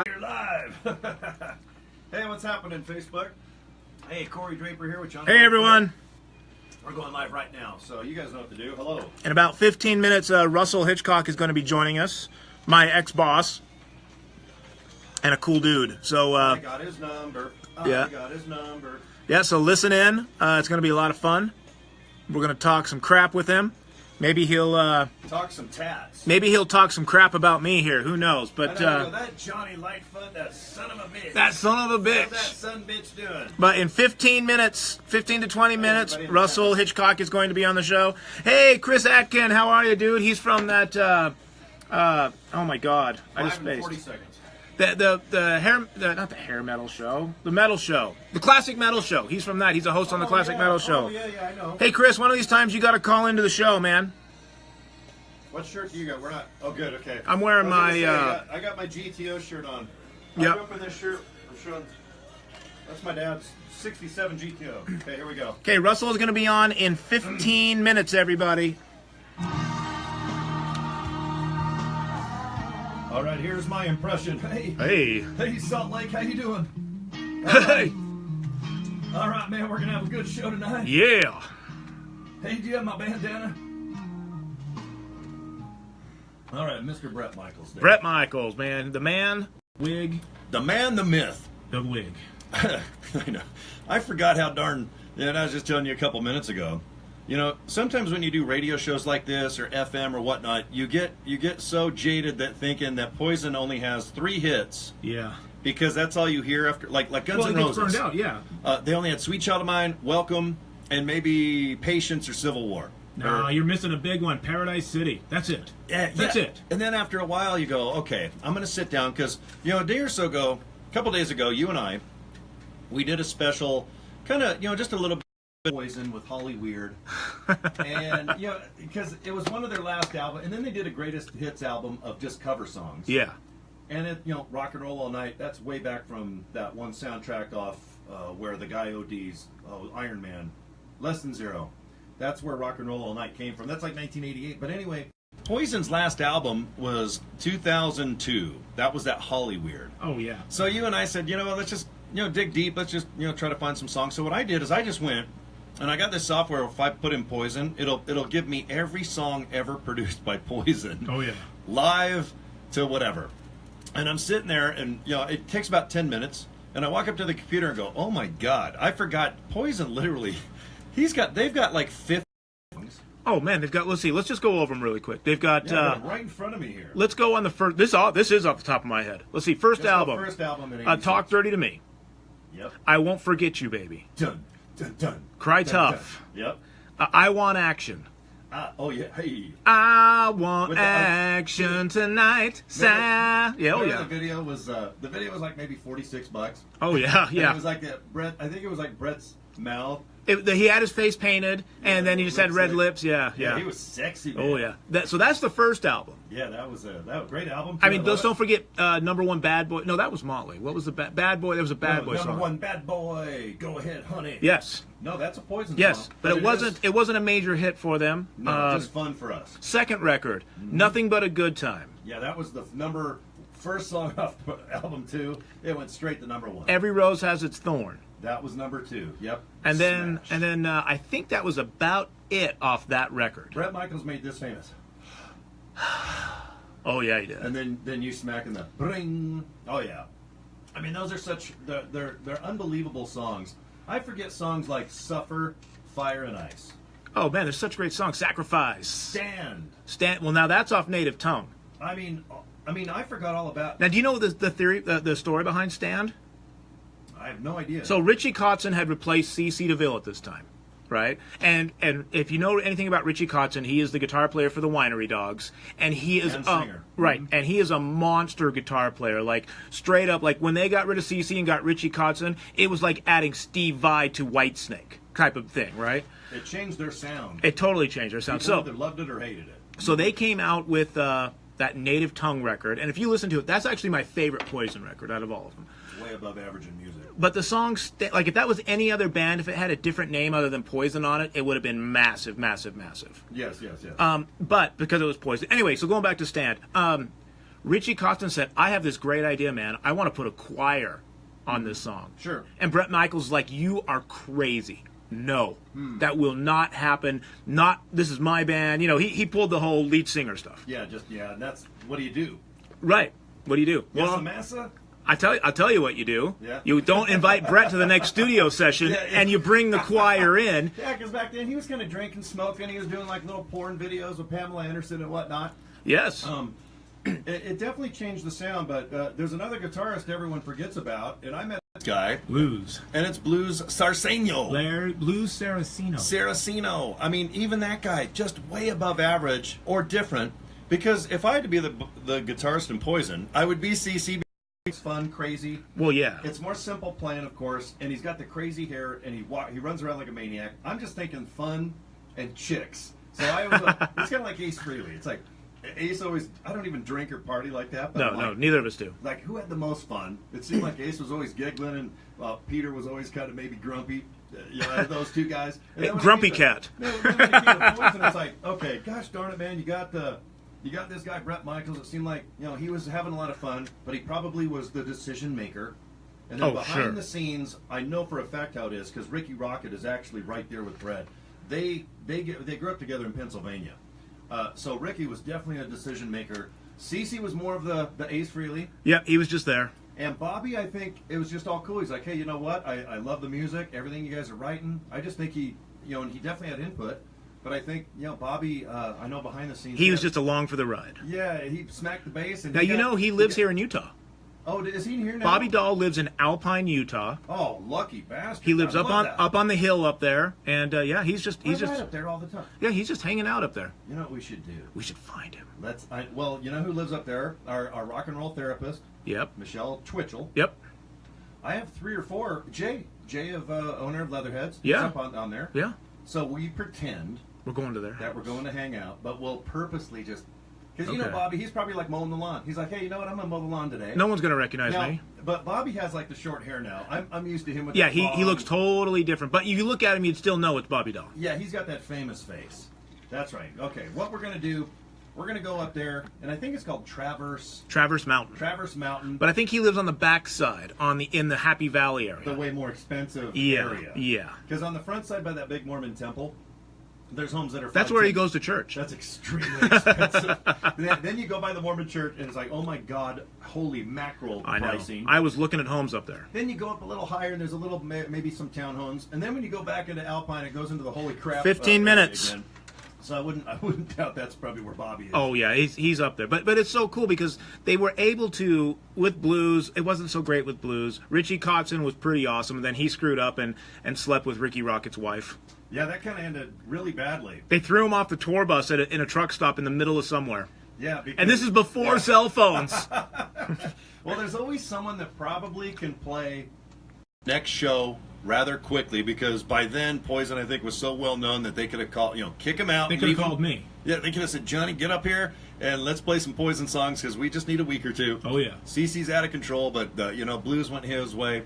You're live. Hey, what's happening, Facebook? Hey, Corey Draper here with Jonny. Hey, everyone. We're going live right now, so you guys know what to do. Hello. In about 15 minutes, Russell Hichcock is going to be joining us, my ex-boss, and a cool dude. So, I got his number. Yeah. I got his number. Yeah, so listen in. It's going to be a lot of fun. We're going to talk some crap with him. Maybe he'll Talk some tats. maybe he'll talk some crap about me here. Who knows? But that Johnny Lightfoot, that son of a bitch. that son of a How's that bitch. son bitch doing? But in 15 minutes, 15 to 20 minutes, everybody in Russell Hichcock is going to be on the show. Hey, Chris Atkin, how are you, dude? He's from that. Oh my God, I just 5 and 40 spaced. seconds. Not the hair metal show, the metal show, the classic metal show. He's from that. He's a host on the classic metal show. Oh, yeah, I know. Hey, Chris, one of these times you got to call into the show, man. What shirt do you got? We're not. Oh, good. Okay. I'm wearing I my. got my GTO shirt on. Yep. I grew up in this shirt. I'm showing. That's my dad's '67 GTO. Okay, here we go. Okay, Russell is going to be on in 15 minutes, everybody. All right, here's my impression. Hey, Salt Lake, how you doing? Hey, All right, man, we're gonna have a good show tonight. yeah. Hey, do you have my bandana? All right, Mr. Brett Michaels. There. Brett Michaels, man, the man, wig, the man, the myth. the wig. I know. I forgot how darn. Yeah, I was just telling you a couple minutes ago. You know, sometimes when you do radio shows like this or FM or whatnot, you get so jaded that thinking that Poison only has 3 hits Yeah. because that's all you hear after, like Guns N' Well, it gets Roses. burned out, yeah. They only had Sweet Child of Mine, Welcome, and maybe Patience or Civil War. No, you're missing a big one. Paradise City. That's it. That's it. And then after a while, you go, okay, I'm going to sit down because, you know, a couple days ago, you and I, we did a special, kind of, you know, just a little bit of Poison with Holly Weird. And, you know, because it was one of their last albums, and then they did a greatest hits album of just cover songs. Yeah. And it, you know, Rock and Roll All Night, that's way back from that one soundtrack off where the guy ODs, Iron Man, Less Than Zero. That's where Rock and Roll All Night came from. That's like 1988. But anyway, Poison's last album was 2002. That was that Holly Weird. Oh, yeah. So you and I said, you know what, let's just, you know, dig deep. Let's just, you know, try to find some songs. So what I did is I just went, and I got this software. If I put in Poison, it'll give me every song ever produced by Poison. Oh, yeah. Live to whatever. And I'm sitting there, and, you know, it takes about 10 minutes. And I walk up to the computer and go, oh, my God. I forgot. Poison literally... They've got like 50 songs. Oh man, they've got. Let's see. Let's just go over them really quick. They've got. Right in front of me here. Let's go on the first. This is off the top of my head. Let's see. First album. First album in 86. Talk Dirty to Me. Yep. I Won't Forget You, Baby. Dun dun dun. Cry dun, Tough. Dun. Yep. I Want Action. Oh yeah. Hey. I want With the, action tonight. Yeah. Oh yeah. The video was like maybe $46. Oh yeah. And Yeah. it was like Brett. I think it was like Brett's mouth. He had his face painted, and then he just had red lips. Yeah. He was sexy, man. Oh yeah. So that's the first album. Yeah, that was a great album. I mean, don't forget number one, Bad Boy. No, that was Motley. What was the Bad Boy? There was a Bad Boy song. Number one, Bad Boy. Go ahead, honey. Yes. No, that's a Poison Yes, song. but it wasn't a major hit for them. No, just fun for us. Second record, Nothing But a Good Time. Yeah, that was the first song off album 2. It went straight to number 1. Every Rose Has Its Thorn. That was number 2. Yep. And then Smash. I think that was about it off that record. Bret Michaels made this famous. Oh yeah, he did. And then you smacking the bring. Oh yeah. I mean, those are they're unbelievable songs. I forget songs like Suffer, Fire and Ice. Oh man, there's such great songs. Sacrifice. Stand. Well, now that's off Native Tongue. I mean, I forgot all about. Now, do you know the theory, the story behind Stand? I have no idea. So Richie Kotzen had replaced C.C. DeVille at this time, right? And if you know anything about Richie Kotzen, he is the guitar player for the Winery Dogs, and he is singer. Right, and he is a monster guitar player. Like straight up, like when they got rid of C.C. and got Richie Kotzen, it was like adding Steve Vai to Whitesnake type of thing, right? It changed their sound. It totally changed their sound. People So either loved it or hated it. So they came out with that Native Tongue record, and if you listen to it, that's actually my favorite Poison record out of all of them. It's way above average in music. But the songs, like if that was any other band, if it had a different name other than Poison on it, it would have been massive, massive, massive. Yes. But because it was Poison. Anyway, so going back to Stand. Richie Kotzen said, I have this great idea, man. I want to put a choir on this song. Sure. And Bret Michaels is like, you are crazy. No, that will not happen. Not, this is my band. You know, he pulled the whole lead singer stuff. Yeah, and that's, what do you do? Right. What do you do? Well, massa? I'll tell you what you do. Yeah. You don't invite Bret to the next studio session, and you bring the choir in. Yeah, because back then he was kind of drinking, smoking. He was doing like little porn videos with Pamela Anderson and whatnot. Yes. It definitely changed the sound, but there's another guitarist everyone forgets about, and I met this guy. Blues. And it's Blues Sarceño. Blues Saraceno. Saraceno. I mean, even that guy, just way above average or different. Because if I had to be the guitarist in Poison, I would be CC. It's fun, crazy. Well, yeah. It's more simple playing, of course, and he's got the crazy hair, and he runs around like a maniac. I'm just thinking fun and chicks. So it's kind of like Ace Frehley. It's like Ace always. I don't even drink or party like that. But No, neither of us do. Like, who had the most fun? It seemed like Ace was always giggling, and Peter was always kind of maybe grumpy. Those two guys. Grumpy cat. When it came to Poison, it's like, okay, gosh darn it, man, you got this guy, Bret Michaels. It seemed like, he was having a lot of fun, but he probably was the decision maker. And then behind the scenes, I know for a fact how it is, because Ricky Rocket is actually right there with Bret. They grew up together in Pennsylvania. So Ricky was definitely a decision maker. Cece was more of the Ace Frehley. Yeah, he was just there. And Bobby, I think it was just all cool. He's like, hey, you know what? I love the music, everything you guys are writing. I just think he, and he definitely had input. But I think, Bobby, I know behind the scenes. He was just along for the ride. Yeah, he smacked the bass. And now, he lives here in Utah. Oh, is he here now? Bobby Dahl lives in Alpine, Utah. Oh, lucky bastard. He lives up on the hill up there. And, he's just right up there all the time. Yeah, he's just hanging out up there. You know what we should do? We should find him. Well, you know who lives up there? Our rock and roll therapist. Yep. Michelle Twitchell. Yep. I have 3 or 4. Jay of owner of Leatherheads. Yeah. He's up on there. Yeah. So we pretend we're going to their that house. we're going to hang out, but we'll purposely just because Bobby, he's probably like mowing the lawn. He's like, hey, you know what? I'm gonna mow the lawn today. No one's gonna recognize me. But Bobby has like the short hair now. I'm used to him with. Yeah, he looks totally different. But you look at him, you'd still know it's Bobby Dahl. Yeah, he's got that famous face. That's right. Okay, what we're gonna do? We're gonna go up there, and I think it's called Traverse Mountain. Traverse Mountain. But I think he lives on the backside, in the Happy Valley area. The way more expensive area. Yeah. Because on the front side by that big Mormon temple, there's homes that are. That's where he goes to church. That's extremely expensive. Then you go by the Mormon church, and it's like, oh my God, holy mackerel pricing. I was looking at homes up there. Then you go up a little higher, and there's a little, maybe some townhomes. And then when you go back into Alpine, it goes into the holy crap. 15 minutes. Again. So I wouldn't doubt that's probably where Bobby is. Oh yeah, he's up there. But it's so cool because they were able to with blues. It wasn't so great with blues. Richie Kotzen was pretty awesome, and then he screwed up and slept with Ricky Rocket's wife. Yeah, that kind of ended really badly. They threw him off the tour bus in a truck stop in the middle of somewhere. Yeah, and this is before cell phones. Well, there's always someone that probably can play next show rather quickly because by then Poison I think was so well known that they could have called, kick him out. They could have called me. Yeah, they could have said, Johnny, get up here and let's play some Poison songs because we just need a week or two. Oh yeah, CC's out of control, but blues went his way.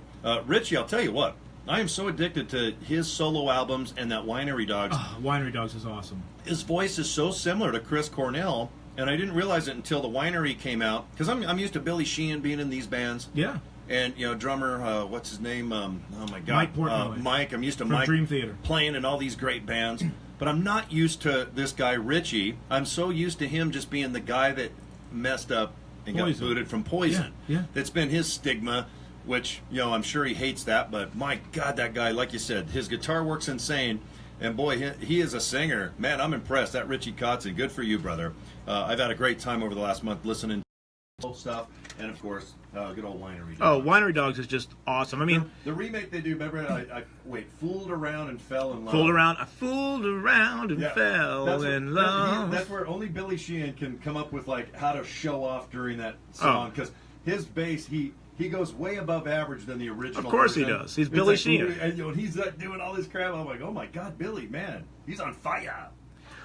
Richie, I'll tell you what, I am so addicted to his solo albums and that Winery Dogs. Winery Dogs is awesome. His voice is so similar to Chris Cornell, and I didn't realize it until the Winery came out because I'm used to Billy Sheehan being in these bands. Yeah. And, drummer, what's his name? Oh, my God. Mike Portnoy. Mike. I'm used to From Mike Dream Theater. Playing in all these great bands. But I'm not used to this guy, Richie. I'm so used to him just being the guy that messed up and got booted from Poison. Yeah. That's been his stigma, which, I'm sure he hates that. But, my God, that guy, like you said, his guitar works insane. And, boy, he is a singer. Man, I'm impressed. That Richie Kotzen, good for you, brother. I've had a great time over the last month listening to stuff. And, of course, good old Winery Dogs. Oh, Winery Dogs is just awesome. I mean, the remake they do, remember, I fooled around and fell in love. I fooled around and fell in love. That's where only Billy Sheehan can come up with, how to show off during that song. Because his bass, he goes way above average than the original. Of course version. He does. He's Billy Sheehan. And, he's doing all this crap. I'm like, oh, my God, Billy, man. He's on fire.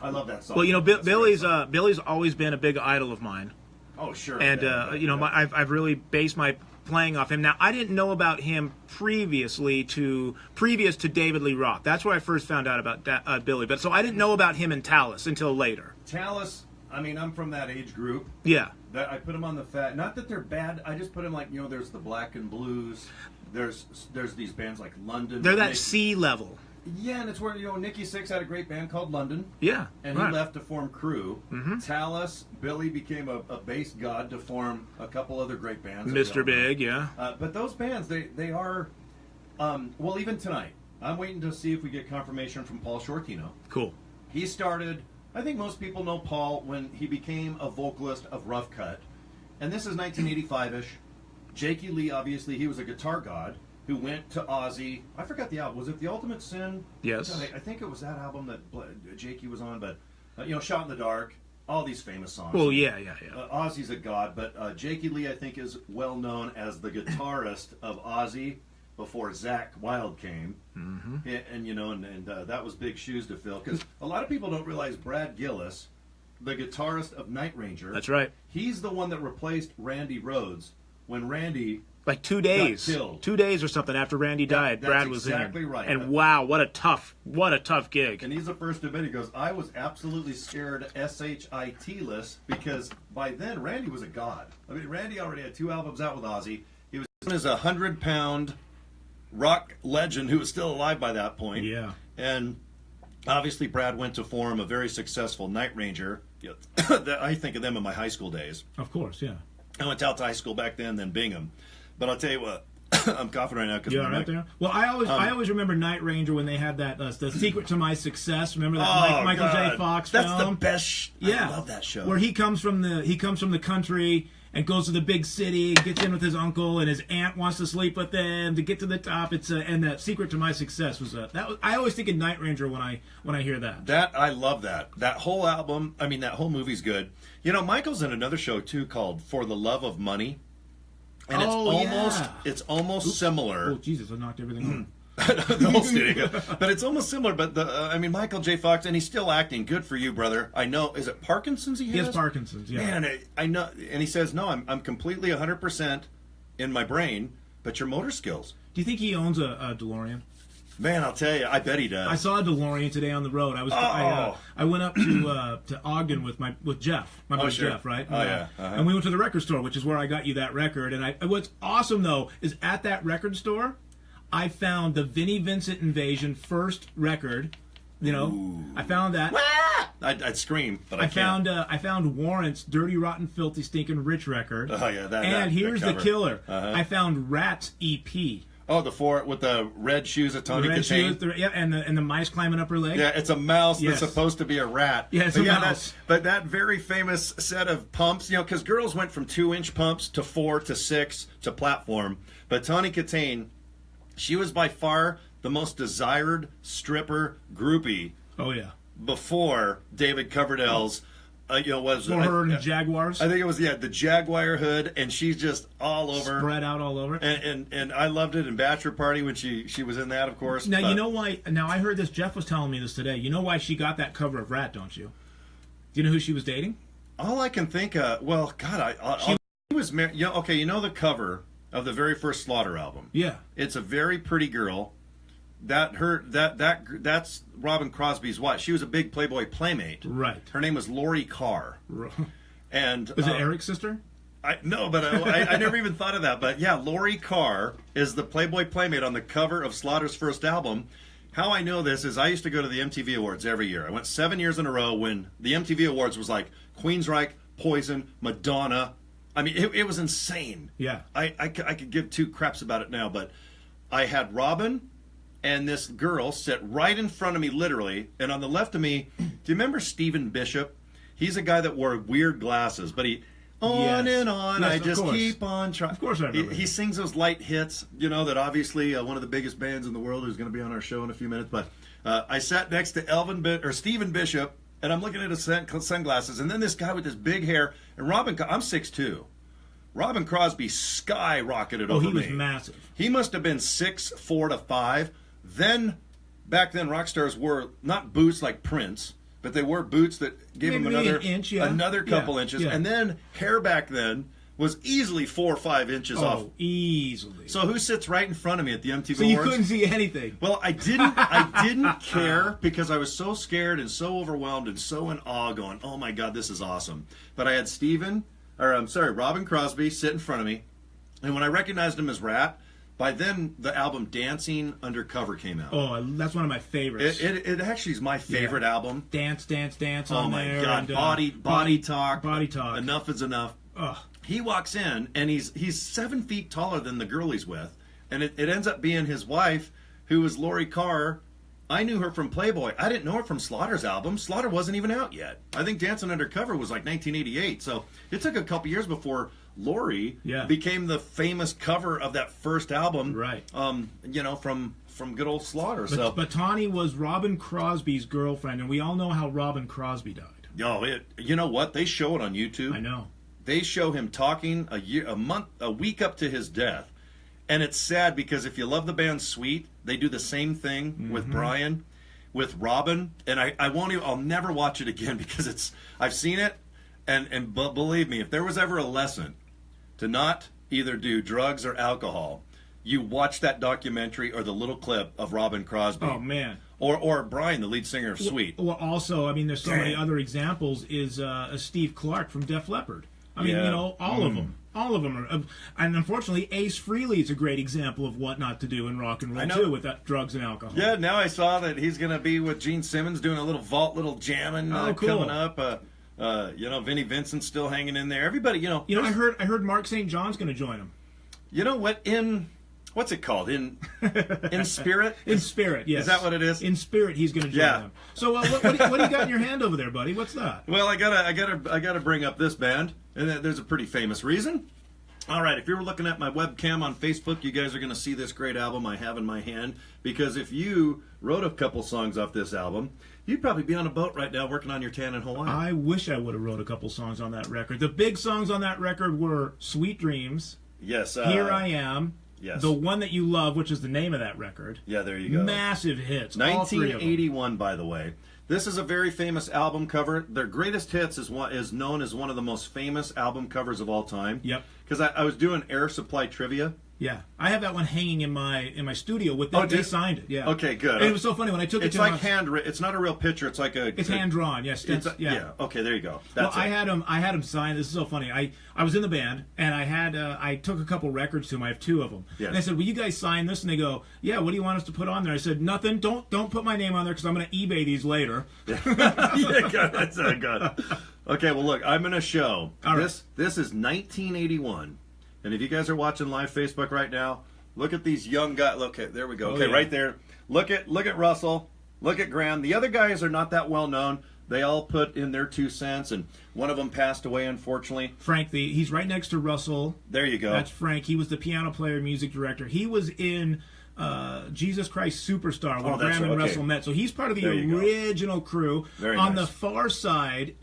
I love that song. Well, Billy's always been a big idol of mine. Oh, sure. And, I've really based my playing off him. Now, I didn't know about him previous to David Lee Roth. That's where I first found out about Billy. But so I didn't know about him in Talus until later. Talus, I mean, I'm from that age group. Yeah. I put them on the fat. Not that they're bad. I just put them like, there's the Black and Blues. There's these bands like London. They're that C level. Yeah, and it's where, Nikki Sixx had a great band called London. Yeah. And he left to form Crew. Talus, Billy became a bass god to form a couple other great bands. Mr. Big, yeah. But those bands, they are, well, even tonight, I'm waiting to see if we get confirmation from Paul Shortino. Cool. He started, I think most people know Paul when he became a vocalist of Rough Cut. And this is 1985-ish. Jakey Lee, obviously, he was a guitar god who went to Ozzy. I forgot the album. Was it The Ultimate Sin? Yes. I think it was that album that Jakey was on, but, Shot in the Dark, all these famous songs. Well, yeah. Ozzy's a god, but Jakey Lee, I think, is well known as the guitarist of Ozzy before Zakk Wylde came. And that was big shoes to fill, because a lot of people don't realize Brad Gillis, the guitarist of Night Ranger. That's right. He's the one that replaced Randy Rhoads when Randy... Like 2 days. got killed. 2 days or something after Randy died, Brad was exactly in. Right. And wow, what a tough gig. And he's the first to admit, he goes, I was absolutely scared SHIT-less, because by then Randy was a god. I mean, Randy already had 2 albums out with Ozzy. He was as a 100-pound rock legend who was still alive by that point. Yeah. And obviously Brad went to form a very successful Night Ranger. I think of them in my high school days. Of course, yeah. I went to Alta High School back then Bingham. But I'll tell you what, I'm coughing right now because you're right there. Well, I always remember Night Ranger when they had that the Secret to My Success. Remember that Michael J. Fox film? That's the best. Yeah, I love that show. Where he comes from the country and goes to the big city and gets in with his uncle, and his aunt wants to sleep with them to get to the top. And that Secret to My Success was I always think of Night Ranger when I hear that. That I love that whole album. I mean, that whole movie's good. Michael's in another show too called For the Love of Money. And it's almost similar. Oh Jesus! I knocked everything the whole studio. But it's almost similar. But Michael J. Fox, and he's still acting. Good for you, brother. I know. Is it Parkinson's he has? He has Parkinson's. Yeah. Man, I know. And he says, no, I'm completely 100% in my brain. But your motor skills. Do you think he owns a DeLorean? Man, I'll tell you, I bet he does. I saw a DeLorean today on the road. I went up to Ogden with Jeff, my buddy sure. Jeff, right? Oh yeah. And we went to the record store, which is where I got you that record. And what's awesome though is at that record store, I found the Vinnie Vincent Invasion first record. Ooh. I found that. I'd scream, but I can't. I found Warrant's Dirty Rotten Filthy Stinking Rich record. Oh yeah, and here's the killer. I found Rat's EP. Oh, the four with the red shoes that Tony Katane. And the mice climbing up her leg. Yeah, it's a mouse that's supposed to be a rat. Yeah, it's a mouse. But that very famous set of pumps, because girls went from 2-inch pumps to 4 to 6 to platform. But Tony Katane, she was by far the most desired stripper groupie. Oh yeah. Before David Coverdale's. Was for her and Jaguars. I think it was the Jaguar hood, and she's just all over, spread out all over. And I loved it in Bachelor Party when she was in that, of course. Now you know why. Now I heard this. Jeff was telling me this today. You know why she got that cover of Rat, don't you? Do you know who she was dating? All I can think of. Well, God, she was married. Okay, you know the cover of the very first Slaughter album. Yeah, it's a very pretty girl. That's Robin Crosby's wife. She was a big Playboy playmate. Right. Her name was Lori Carr. And was it Eric's sister? No, but I never even thought of that. But yeah, Lori Carr is the Playboy playmate on the cover of Slaughter's first album. How I know this is I used to go to the MTV Awards every year. I went 7 years in a row when the MTV Awards was like Queensryche, Poison, Madonna. I mean, it was insane. Yeah. I could give 2 craps about it now, but I had Robin and this girl sit right in front of me, literally, and on the left of me, do you remember Stephen Bishop? He's a guy that wore weird glasses, but he, and on, yes, I just keep on trying. Of course I remember. He sings those light hits, that obviously one of the biggest bands in the world who's going to be on our show in a few minutes, but I sat next to Stephen Bishop, and I'm looking at his sunglasses, and then this guy with this big hair, and I'm 6'2". Robin Crosby skyrocketed over me. Oh, he was massive. He must have been 6'4" to 5". Then, back then, rock stars wore not boots like Prince, but they wore boots that gave them another inch, another couple inches. Yeah. And then hair back then was easily 4 or 5 inches off. Easily. So who sits right in front of me at the MTV Awards? So you couldn't see anything. Well, I didn't care because I was so scared and so overwhelmed and so in awe, going, "Oh my God, this is awesome!" But I had Steven, Robin Crosby sit in front of me, and when I recognized him as Rat, by then the album Dancing Undercover came out. Oh, that's one of my favorites. It actually is my favorite album. Dance on there. Oh my God, and, body talk. Body talk. Enough is enough. Ugh. He walks in, and he's 7 feet taller than the girl he's with, and it ends up being his wife, who is Lori Carr. I knew her from Playboy. I didn't know her from Slaughter's album. Slaughter wasn't even out yet. I think Dancing Undercover was like 1988, so it took a couple years before Lori became the famous cover of that first album. Right. From good old Slaughter. But Tawny was Robin Crosby's girlfriend, and we all know how Robin Crosby died. Oh, you know what? They show it on YouTube. I know. They show him talking a week up to his death. And it's sad because if you love the band Sweet, they do the same thing with Brian, with Robin, and I'll never watch it again because I've seen it, and believe me, if there was ever a lesson to not either do drugs or alcohol, you watch that documentary or the little clip of Robin Crosby. Oh man. Or Brian, the lead singer of Sweet. Well, also, I mean, there's so many other examples. Is Steve Clark from Def Leppard. I mean, all of them. All of them are, and unfortunately, Ace Frehley is a great example of what not to do in rock and roll too, with that drugs and alcohol. Yeah, now I saw that he's going to be with Gene Simmons doing a little jamming coming up. Vinnie Vincent's still hanging in there. Everybody, I heard Mark St. John's going to join him. You know what? What's it called? In Spirit? In Spirit, yes. Is that what it is? In Spirit, he's going to join them. So what do you got in your hand over there, buddy? What's that? Well, I gotta bring up this band, and there's a pretty famous reason. All right, if you were looking at my webcam on Facebook, you guys are going to see this great album I have in my hand, because if you wrote a couple songs off this album, you'd probably be on a boat right now working on your tan in Hawaii. I wish I would have wrote a couple songs on that record. The big songs on that record were Sweet Dreams. Yes. Here I Am. Yes. The One That You Love, which is the name of that record. Yeah, there you go. Massive hits. 1981, by the way. This is a very famous album cover. Their greatest hits is known as one of the most famous album covers of all time. Yep. Because I was doing Air Supply trivia. Yeah, I have that one hanging in my studio with them. They signed it. Yeah. Okay, good. And it was so funny when I took it. It's like handwritten. It's not a real picture. It's like It's hand drawn. Yes. Yeah. Okay, there you go. I had him sign. This is so funny. I was in the band and I took a couple records to him. I have 2 of them. Yes. And I said, "Will you guys sign this?" And they go, "Yeah. What do you want us to put on there?" I said, "Nothing. Don't put my name on there because I'm going to eBay these later." Yeah, good. That's good. Okay. Well, look, I'm going to show this. This is 1981, and if you guys are watching live Facebook right now. Look at these young guys. Okay, there we go. Okay, right there. Look at Russell. Look at Graham. The other guys are not that well known. They all put in their 2 cents, and one of them passed away, unfortunately. Frank, he's right next to Russell. There you go. That's Frank. He was the piano player, music director. He was in Jesus Christ Superstar when Graham and Russell met. So he's part of the original crew. Very on nice. the far side,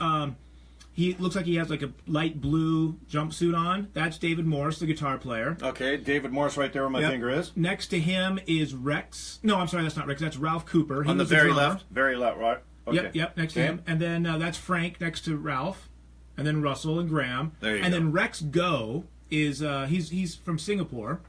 he looks like he has like a light blue jumpsuit on. That's David Morse, the guitar player. Okay, David Morse right there where my finger is. Next to him is Rex. No, I'm sorry, that's not Rex. That's Ralph Cooper. On the very left. Very left, right? Okay. Yep, next to him. And then that's Frank next to Ralph. And then Russell and Graham. There you and go. then Rex Go is, he's from Singapore.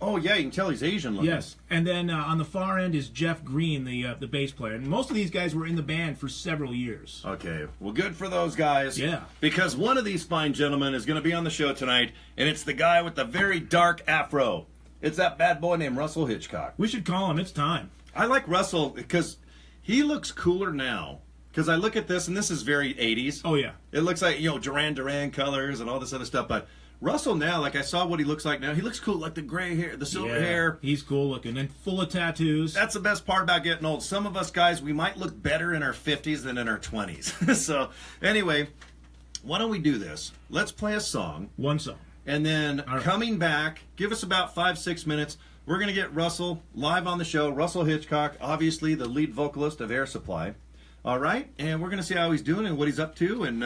Oh, yeah, you can tell he's Asian looking. Yes. And then on the far end is Jeff Green, the bass player. And most of these guys were in the band for several years. Okay. Well, good for those guys. Yeah. Because one of these fine gentlemen is going to be on the show tonight, and it's the guy with the very dark afro. It's that bad boy named Russell Hichcock. We should call him. It's time. I like Russell because he looks cooler now. Because I look at this, and this is very 80s. Oh, yeah. It looks like, Duran Duran colors and all this other stuff, but Russell now, like I saw what he looks like now, he looks cool, like the gray hair, the silver hair. He's cool looking and full of tattoos. That's the best part about getting old. Some of us guys, we might look better in our 50s than in our 20s. So, anyway, why don't we do this? Let's play a song. One song. And then coming back, give us about 5-6 minutes. We're going to get Russell live on the show. Russell Hichcock, obviously the lead vocalist of Air Supply. All right? And we're going to see how he's doing and what he's up to. And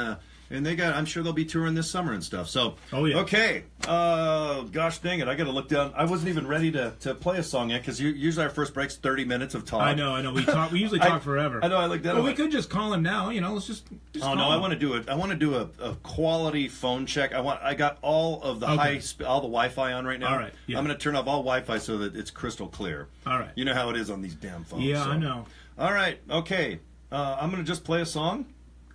I'm sure they'll be touring this summer and stuff. So, okay. Gosh dang it, I got to look down. I wasn't even ready to play a song yet because usually our first break's 30 minutes of talk. I know. We usually talk forever. I know. I looked down. Well, we could just call him now. Let's just oh no, I want to do it. I want to do a quality phone check. I got all of the all the Wi-Fi on right now. All right. Yeah. I'm going to turn off all Wi-Fi so that it's crystal clear. All right. You know how it is on these damn phones. Yeah, so. I know. All right. Okay. I'm going to just play a song.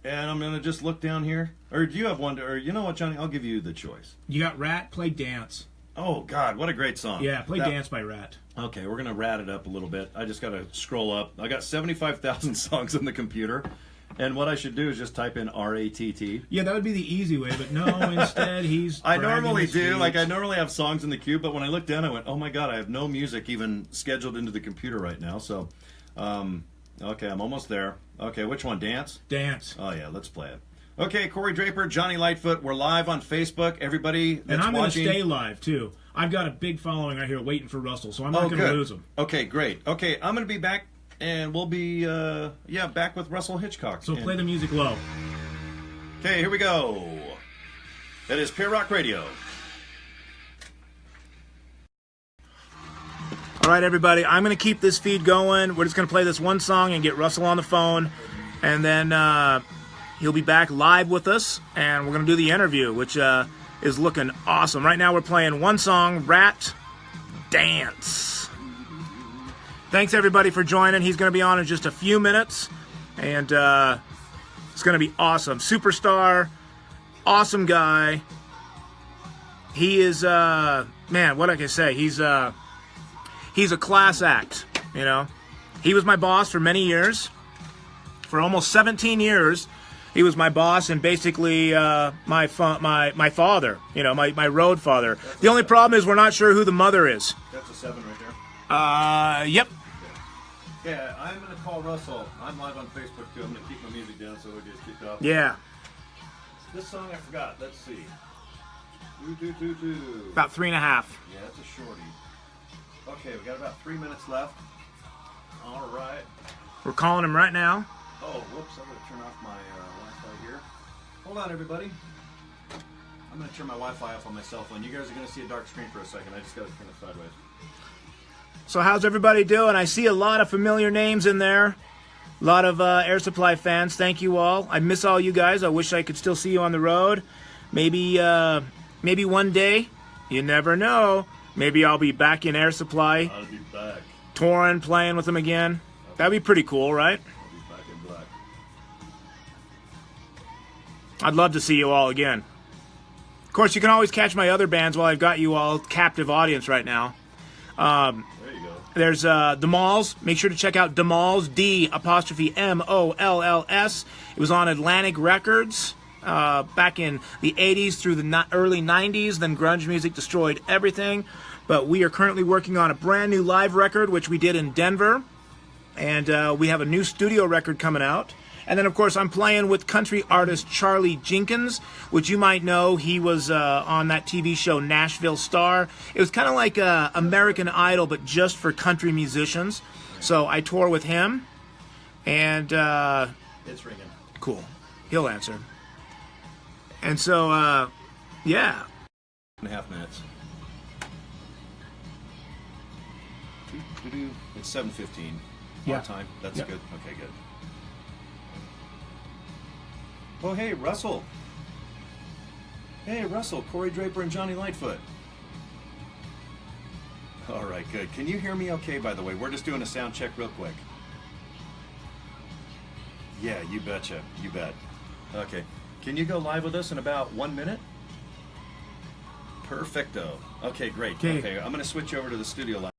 And I'm gonna just look down here. Or do you have one? Or you know what, Johnny? I'll give you the choice. You got Rat. Play Dance. Oh God, what a great song! Yeah, play Dance by Rat. Okay, we're gonna rat it up a little bit. I just gotta scroll up. I got 75,000 songs on the computer, and what I should do is just type in RATT. Yeah, that would be the easy way, but no. Instead, he's. I normally his do. feet. Like I normally have songs in the queue, but when I looked down, I went, "Oh my God, I have no music even scheduled into the computer right now." So, okay, I'm almost there. Okay, which one? Dance. Dance. Oh yeah, let's play it. Okay, Corey Draper, Johnny Lightfoot. We're live on Facebook. Everybody that's and I'm watching, going to stay live too. I've got a big following right here waiting for Russell, so I'm not going to lose him. Okay, great. Okay, I'm going to be back, and we'll be back with Russell Hichcock. So play the music low. Okay, here we go. That is Pure Rock Radio. All right, everybody, I'm going to keep this feed going. We're just going to play this one song and get Russell on the phone, and then he'll be back live with us, and we're going to do the interview, which is looking awesome. Right now we're playing one song, Rat Dance. Thanks, everybody, for joining. He's going to be on in just a few minutes, and it's going to be awesome. Superstar, awesome guy. He is, man, what I can say, he's a class act, you know. He was my boss for many years. For almost 17 years, he was my boss and basically my father, you know, my road father. The only problem is we're not sure who the mother is. That's a 7 right there. Yep. Yeah, I'm going to call Russell. I'm live on Facebook, too. I'm going to keep my music down so it gets kicked off. Yeah. This song I forgot. Let's see. About 3.5. Yeah, that's a shorty. Okay, we got about 3 minutes left. All right. We're calling him right now. Oh, whoops, I'm going to turn off my Wi-Fi here. Hold on, everybody. I'm going to turn my Wi-Fi off on my cell phone. You guys are going to see a dark screen for a second. I just got to turn it sideways. So how's everybody doing? I see a lot of familiar names in there. A lot of Air Supply fans. Thank you all. I miss all you guys. I wish I could still see you on the road. Maybe one day. You never know. Maybe I'll be back in Air Supply. I'll be back. Touring, playing with them again. That'd be pretty cool, right? I'll be back in black. I'd love to see you all again. Of course, you can always catch my other bands while I've got you all captive audience right now. There you go. There's The Malls. Make sure to check out The Malls, D''MOLLS. It was on Atlantic Records back in the 80s through the early 90s. Then grunge music destroyed everything. But we are currently working on a brand new live record, which we did in Denver. And we have a new studio record coming out. And then, of course, I'm playing with country artist Charlie Jenkins, which you might know. He was on that TV show Nashville Star. It was kind of like American Idol, but just for country musicians. So I tour with him. And It's ringing. cool. He'll answer. And so, yeah. 2.5 minutes. It's 7:15. Yeah. Time. That's Yeah. good. Okay, good. Oh, hey, Russell. Hey, Russell, Corey Draper and Johnny Lightfoot. All right, good. Can you hear me okay, by the way? We're just doing a sound check real quick. Yeah, you betcha. You bet. Okay. Can you go live with us in about 1 minute? Perfecto. Okay, great. Okay, I'm going to switch over to the studio line.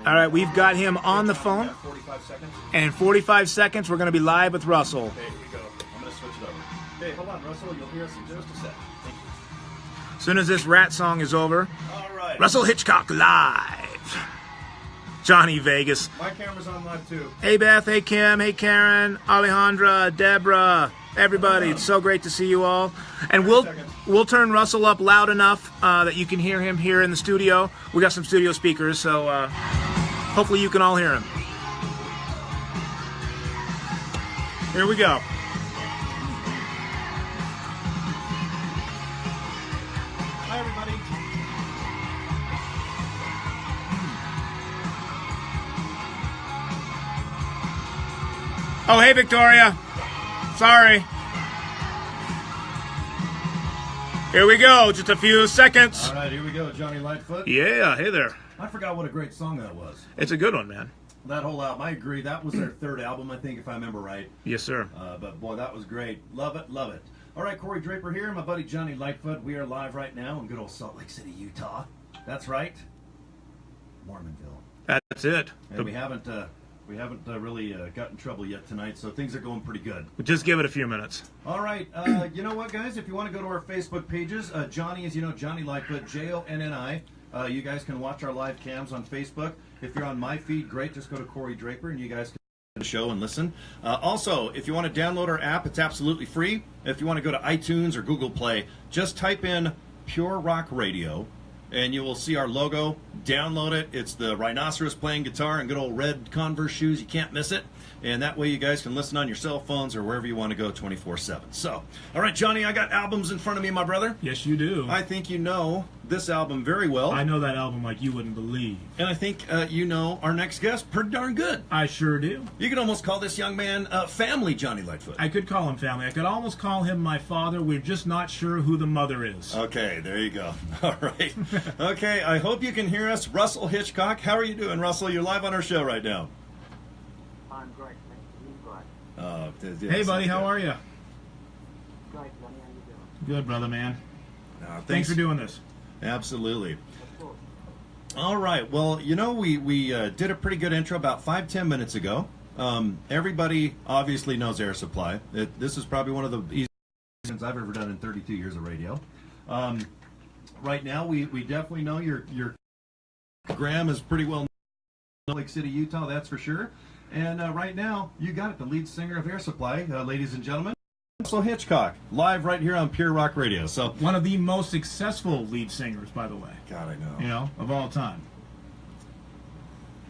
All right, we've got him on the phone. 45 seconds. And in 45 seconds, we're going to be live with Russell. Okay, here we go. I'm going to switch it over. Okay, hold on, Russell. You'll hear us in just a sec. Thank you. As soon as this rat song is over, All right. Russell Hichcock live. Johnny Vegas. My camera's on live, too. Hey Beth, hey Kim, hey Karen, Alejandra, Deborah, everybody. It's so great to see you all. And we'll turn Russell up loud enough that you can hear him here in the studio. We got some studio speakers, so hopefully you can all hear him. Here we go. Hi, everybody. Oh, hey Victoria. Sorry. Here we go. Just a few seconds. All right, here we go. Johnny Lightfoot. Yeah, hey there. I forgot what a great song that was. It's a good one, man. That whole album, I agree. That was their third album, I think, if I remember right. Yes, sir. But boy, that was great. Love it, love it. All right, Corey Draper here, my buddy Johnny Lightfoot. We are live right now in good old Salt Lake City, Utah. That's right, Mormonville. That's it. And we haven't really got in trouble yet tonight, so things are going pretty good. Just give it a few minutes. All right, you know what, guys? If you want to go to our Facebook pages, Johnny, as you know, Johnny Lightfoot, Jonny. You guys can watch our live cams on Facebook. If you're on my feed, great. Just go to Corey Draper, and you guys can the show and listen. Also, if you want to download our app, it's absolutely free. If you want to go to iTunes or Google Play, just type in Pure Rock Radio, and you will see our logo. Download it. It's the rhinoceros playing guitar and good old red Converse shoes. You can't miss it. And that way you guys can listen on your cell phones or wherever you want to go 24/7. So, all right, Johnny, I got albums in front of me, my brother. Yes, you do. I think you know this album very well. I know that album like you wouldn't believe. And I think you know our next guest pretty darn good. I sure do. You could almost call this young man family Johnny Lightfoot. I could call him family. I could almost call him my father. We're just not sure who the mother is. Okay, there you go. All right. Okay, I hope you can hear us. Russell Hichcock. How are you doing, Russell? You're live on our show right now. I'm great. Hey, buddy, how are you? Great, Johnny. How you doing? Good, brother, man. Thanks for doing this. Absolutely. Of course. All right. Well, you know, we did a pretty good intro about 5-10 minutes ago. Everybody obviously knows Air Supply. This is probably one of the easiest things I've ever done in 32 years of radio. Right now, we definitely know your Graham is pretty well known in Salt Lake City, Utah, that's for sure. And right now, you got it, the lead singer of Air Supply, ladies and gentlemen, Russell Hichcock, live right here on Pure Rock Radio. So one of the most successful lead singers, by the way. God, I know. You know, of all time.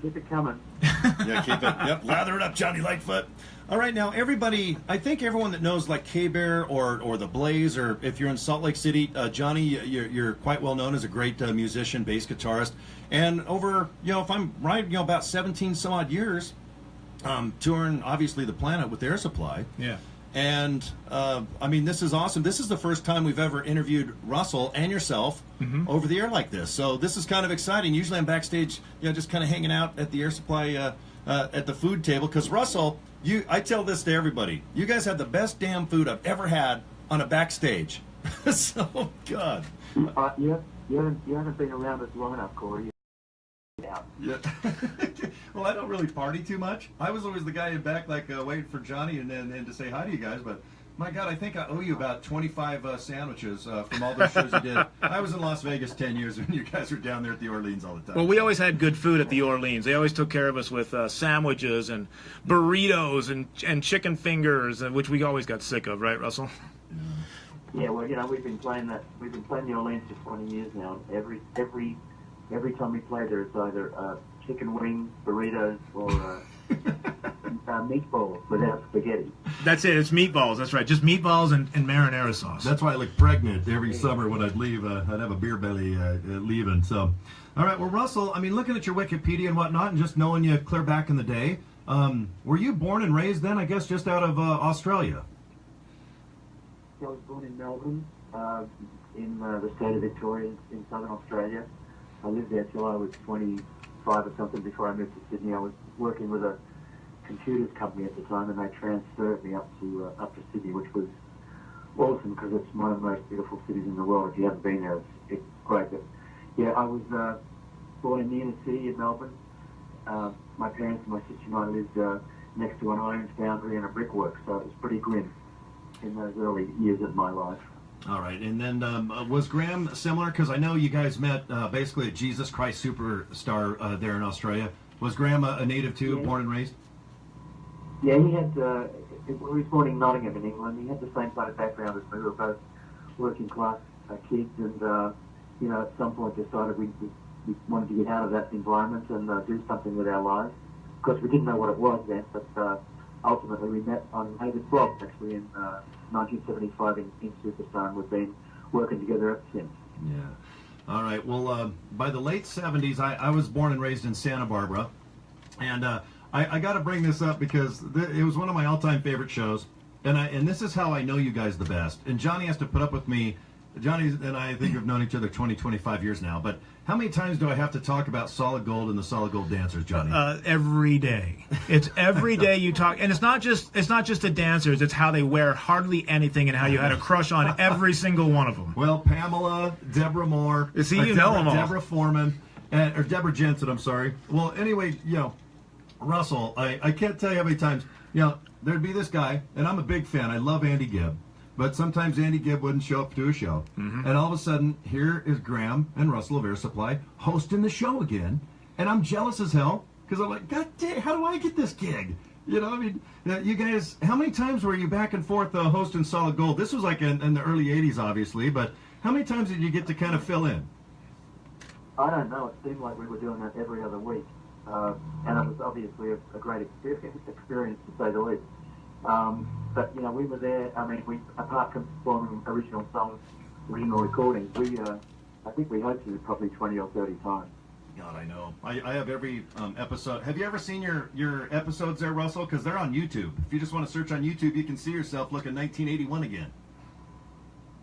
Keep it coming. Yeah, keep it. Yep, lather it up, Johnny Lightfoot. All right, now everybody, I think everyone that knows like K-Bear or The Blaze, or if you're in Salt Lake City, Johnny, you're quite well known as a great musician, bass guitarist, and over, you know, if I'm right, you know, about 17 some odd years, touring obviously the planet with Air Supply. Yeah. And I mean, this is awesome. This is the first time we've ever interviewed Russell and yourself over the air like this. So this is kind of exciting. Usually I'm backstage, you know, just kind of hanging out at the Air Supply at the food table. Because Russell, I tell this to everybody. You guys have the best damn food I've ever had on a backstage. So, God. You haven't been around us long enough, Corey. Yeah. Well, I don't really party too much. I was always the guy in back, like, waiting for Johnny and to say hi to you guys. But, my God, I think I owe you about 25 sandwiches from all those shows you did. I was in Las Vegas 10 years when you guys were down there at the Orleans all the time. Well, we always had good food at the Orleans. They always took care of us with sandwiches and burritos and chicken fingers, which we always got sick of, right, Russell? Yeah, well, you know, we've been playing the Orleans for 20 years now. Every time we play there, it's either chicken wings, burritos, or meatballs without spaghetti. That's it. It's meatballs. That's right. Just meatballs and marinara sauce. That's why I look pregnant every summer when I'd leave. I'd have a beer belly leaving. So, all right. Well, Russell, I mean, looking at your Wikipedia and whatnot, and just knowing you clear back in the day, were you born and raised then? I guess just out of Australia. I was born in Melbourne, in the state of Victoria, in southern Australia. I lived there till I was 25 or something before I moved to Sydney. I was working with a computers company at the time, and they transferred me up to Sydney, which was awesome because it's one of the most beautiful cities in the world. If you haven't been there, it's great. But yeah, I was born in the inner city in Melbourne. My parents and my sister and I lived next to an iron foundry and a brickwork, so it was pretty grim in those early years of my life. All right, and then was Graham similar? Because I know you guys met basically a Jesus Christ superstar there in Australia. Was Graham a native too, born and raised? Yeah, he had. He was born in Nottingham in England. He had the same kind of background as me. We were both working class kids, and you know, at some point decided we wanted to get out of that environment and do something with our lives. Of course, we didn't know what it was then, but ultimately we met on David's blog actually in 1975 in Superstar, and we've been working together ever since. Yeah. All right. Well, by the late 70s, I was born and raised in Santa Barbara, and I got to bring this up because it was one of my all-time favorite shows, and this is how I know you guys the best. And Johnny has to put up with me Johnny and I think have known each other 20, 25 years now, but how many times do I have to talk about Solid Gold and the Solid Gold dancers, Johnny? Every day. It's every day you talk, and it's not just the dancers. It's how they wear hardly anything and how you had a crush on every single one of them. Well, Pamela, Deborah Moore, See, you know them all. Deborah Foreman, or Deborah Jensen. I'm sorry. Well, anyway, Russell, I can't tell you how many times there'd be this guy, and I'm a big fan. I love Andy Gibb. But sometimes Andy Gibb wouldn't show up to a show. Mm-hmm. And all of a sudden, here is Graham and Russell of Air Supply hosting the show again. And I'm jealous as hell because I'm like, God damn, how do I get this gig? You guys, how many times were you back and forth hosting Solid Gold? This was like in the early 80s, obviously. But how many times did you get to kind of fill in? I don't know. It seemed like we were doing that every other week. And it was obviously a great experience, to say the least. But we were there. I mean, apart from performing original songs, original recordings, I think we hosted it probably 20 or 30 times. God, I know. I have every episode. Have you ever seen your episodes there, Russell? Because they're on YouTube. If you just want to search on YouTube, you can see yourself looking 1981 again.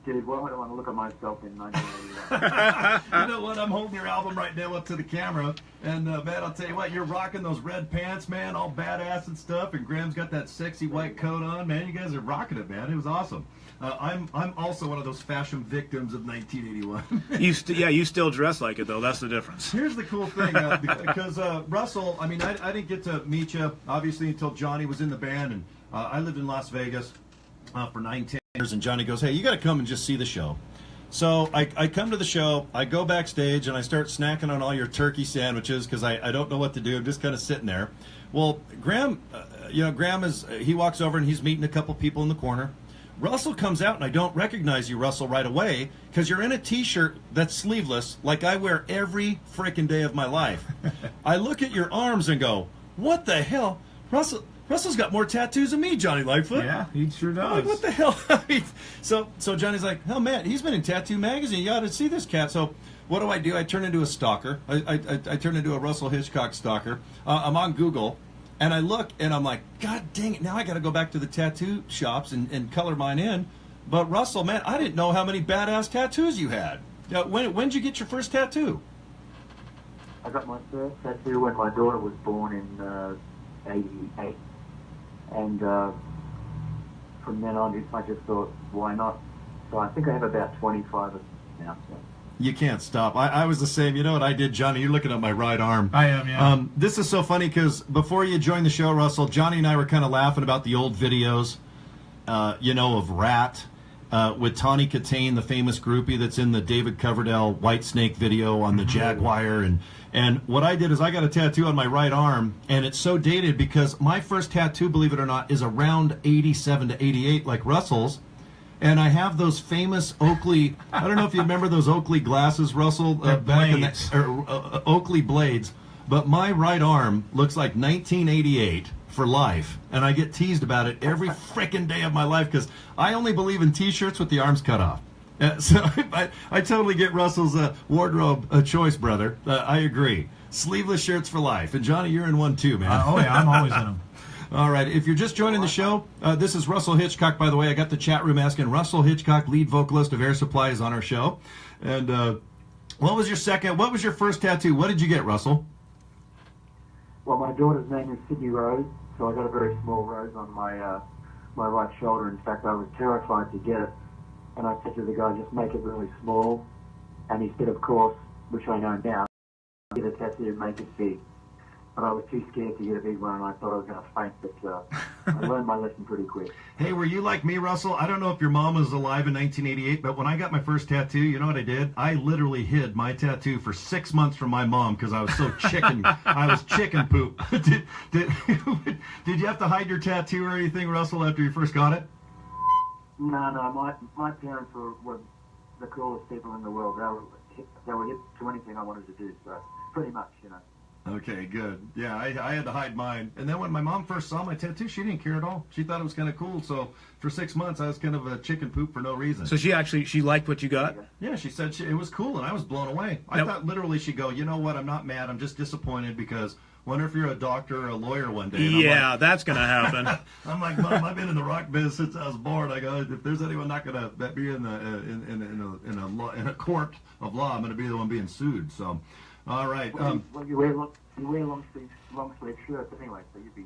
Dude, why would I want to look at myself in 1981? You know what? I'm holding your album right now up to the camera, and man, I'll tell you what, you're rocking those red pants, man, all badass and stuff, and Graham's got that sexy white coat on, man. You guys are rocking it, man. It was awesome. I'm also one of those fashion victims of 1981. You still dress like it though. That's the difference. Here's the cool thing, because Russell, I mean, I didn't get to meet you obviously until Johnny was in the band, and I lived in Las Vegas for 9-10 years, and Johnny goes, "Hey, you got to come and just see the show." So I come to the show, I go backstage, and I start snacking on all your turkey sandwiches because I don't know what to do. I'm just kind of sitting there. Well, Graham, he walks over and he's meeting a couple people in the corner. Russell comes out, and I don't recognize you, Russell, right away because you're in a T-shirt that's sleeveless like I wear every freaking day of my life. I look at your arms and go, "What the hell? Russell's got more tattoos than me, Johnny Lightfoot." Yeah, he sure does. I'm like, what the hell? So Johnny's like, "Oh, man, he's been in Tattoo Magazine. You ought to see this cat." So what do? I turn into a stalker. I turn into a Russell Hichcock stalker. I'm on Google, and I look, and I'm like, God dang it, now I got to go back to the tattoo shops and color mine in. But Russell, man, I didn't know how many badass tattoos you had. When did you get your first tattoo? I got my first tattoo when my daughter was born in 88. And from then on, I just thought, why not? So I think I have about 25 of them now. So. You can't stop. I was the same. You know what I did, Johnny? You're looking at my right arm. I am, yeah. This is so funny because before you joined the show, Russell, Johnny and I were kind of laughing about the old videos, of Rat with Tawny Katane, the famous groupie that's in the David Coverdale Whitesnake video on the Jaguar. And what I did is I got a tattoo on my right arm, and it's so dated because my first tattoo, believe it or not, is around 87 to 88, like Russell's. And I have those famous Oakley, I don't know if you remember those Oakley glasses, Russell, back in the, Oakley blades. But my right arm looks like 1988 for life. And I get teased about it every frickin' day of my life because I only believe in T-shirts with the arms cut off. So I totally get Russell's wardrobe choice, brother. I agree. Sleeveless shirts for life. And Johnny, you're in one too, man. Oh, yeah, I'm always in them. All right, if you're just joining the show, this is Russell Hichcock, by the way. I got the chat room asking. Russell Hichcock, lead vocalist of Air Supply, is on our show. And what was your first tattoo? What did you get, Russell? Well, my daughter's name is Sydney Rose, so I got a very small rose on my right shoulder. In fact, I was terrified to get it. And I said to the guy, just make it really small. And he said, of course, which I know now, get a tattoo and make it big. But I was too scared to get a big one, and I thought I was going to faint, but I learned my lesson pretty quick. Hey, were you like me, Russell? I don't know if your mom was alive in 1988, but when I got my first tattoo, you know what I did? I literally hid my tattoo for 6 months from my mom because I was so chicken. I was chicken poop. Did you have to hide your tattoo or anything, Russell, after you first got it? No. My parents were the coolest people in the world. They were hip to anything I wanted to do, so pretty much, Okay, good. Yeah, I had to hide mine. And then when my mom first saw my tattoo, she didn't care at all. She thought it was kind of cool. So for 6 months, I was kind of a chicken poop for no reason. So she liked what you got? Yeah, she said it was cool, and I was blown away. I thought literally she'd go, you know what, I'm not mad. I'm just disappointed because wonder if you're a doctor or a lawyer one day. And yeah, that's going to happen. I'm like, Mom, I've been in the rock business since I was born. I go, if there's anyone not going to be in a court of law, I'm going to be the one being sued. So, all right. Well, you wear long sleeve shirts anyway, so you'd be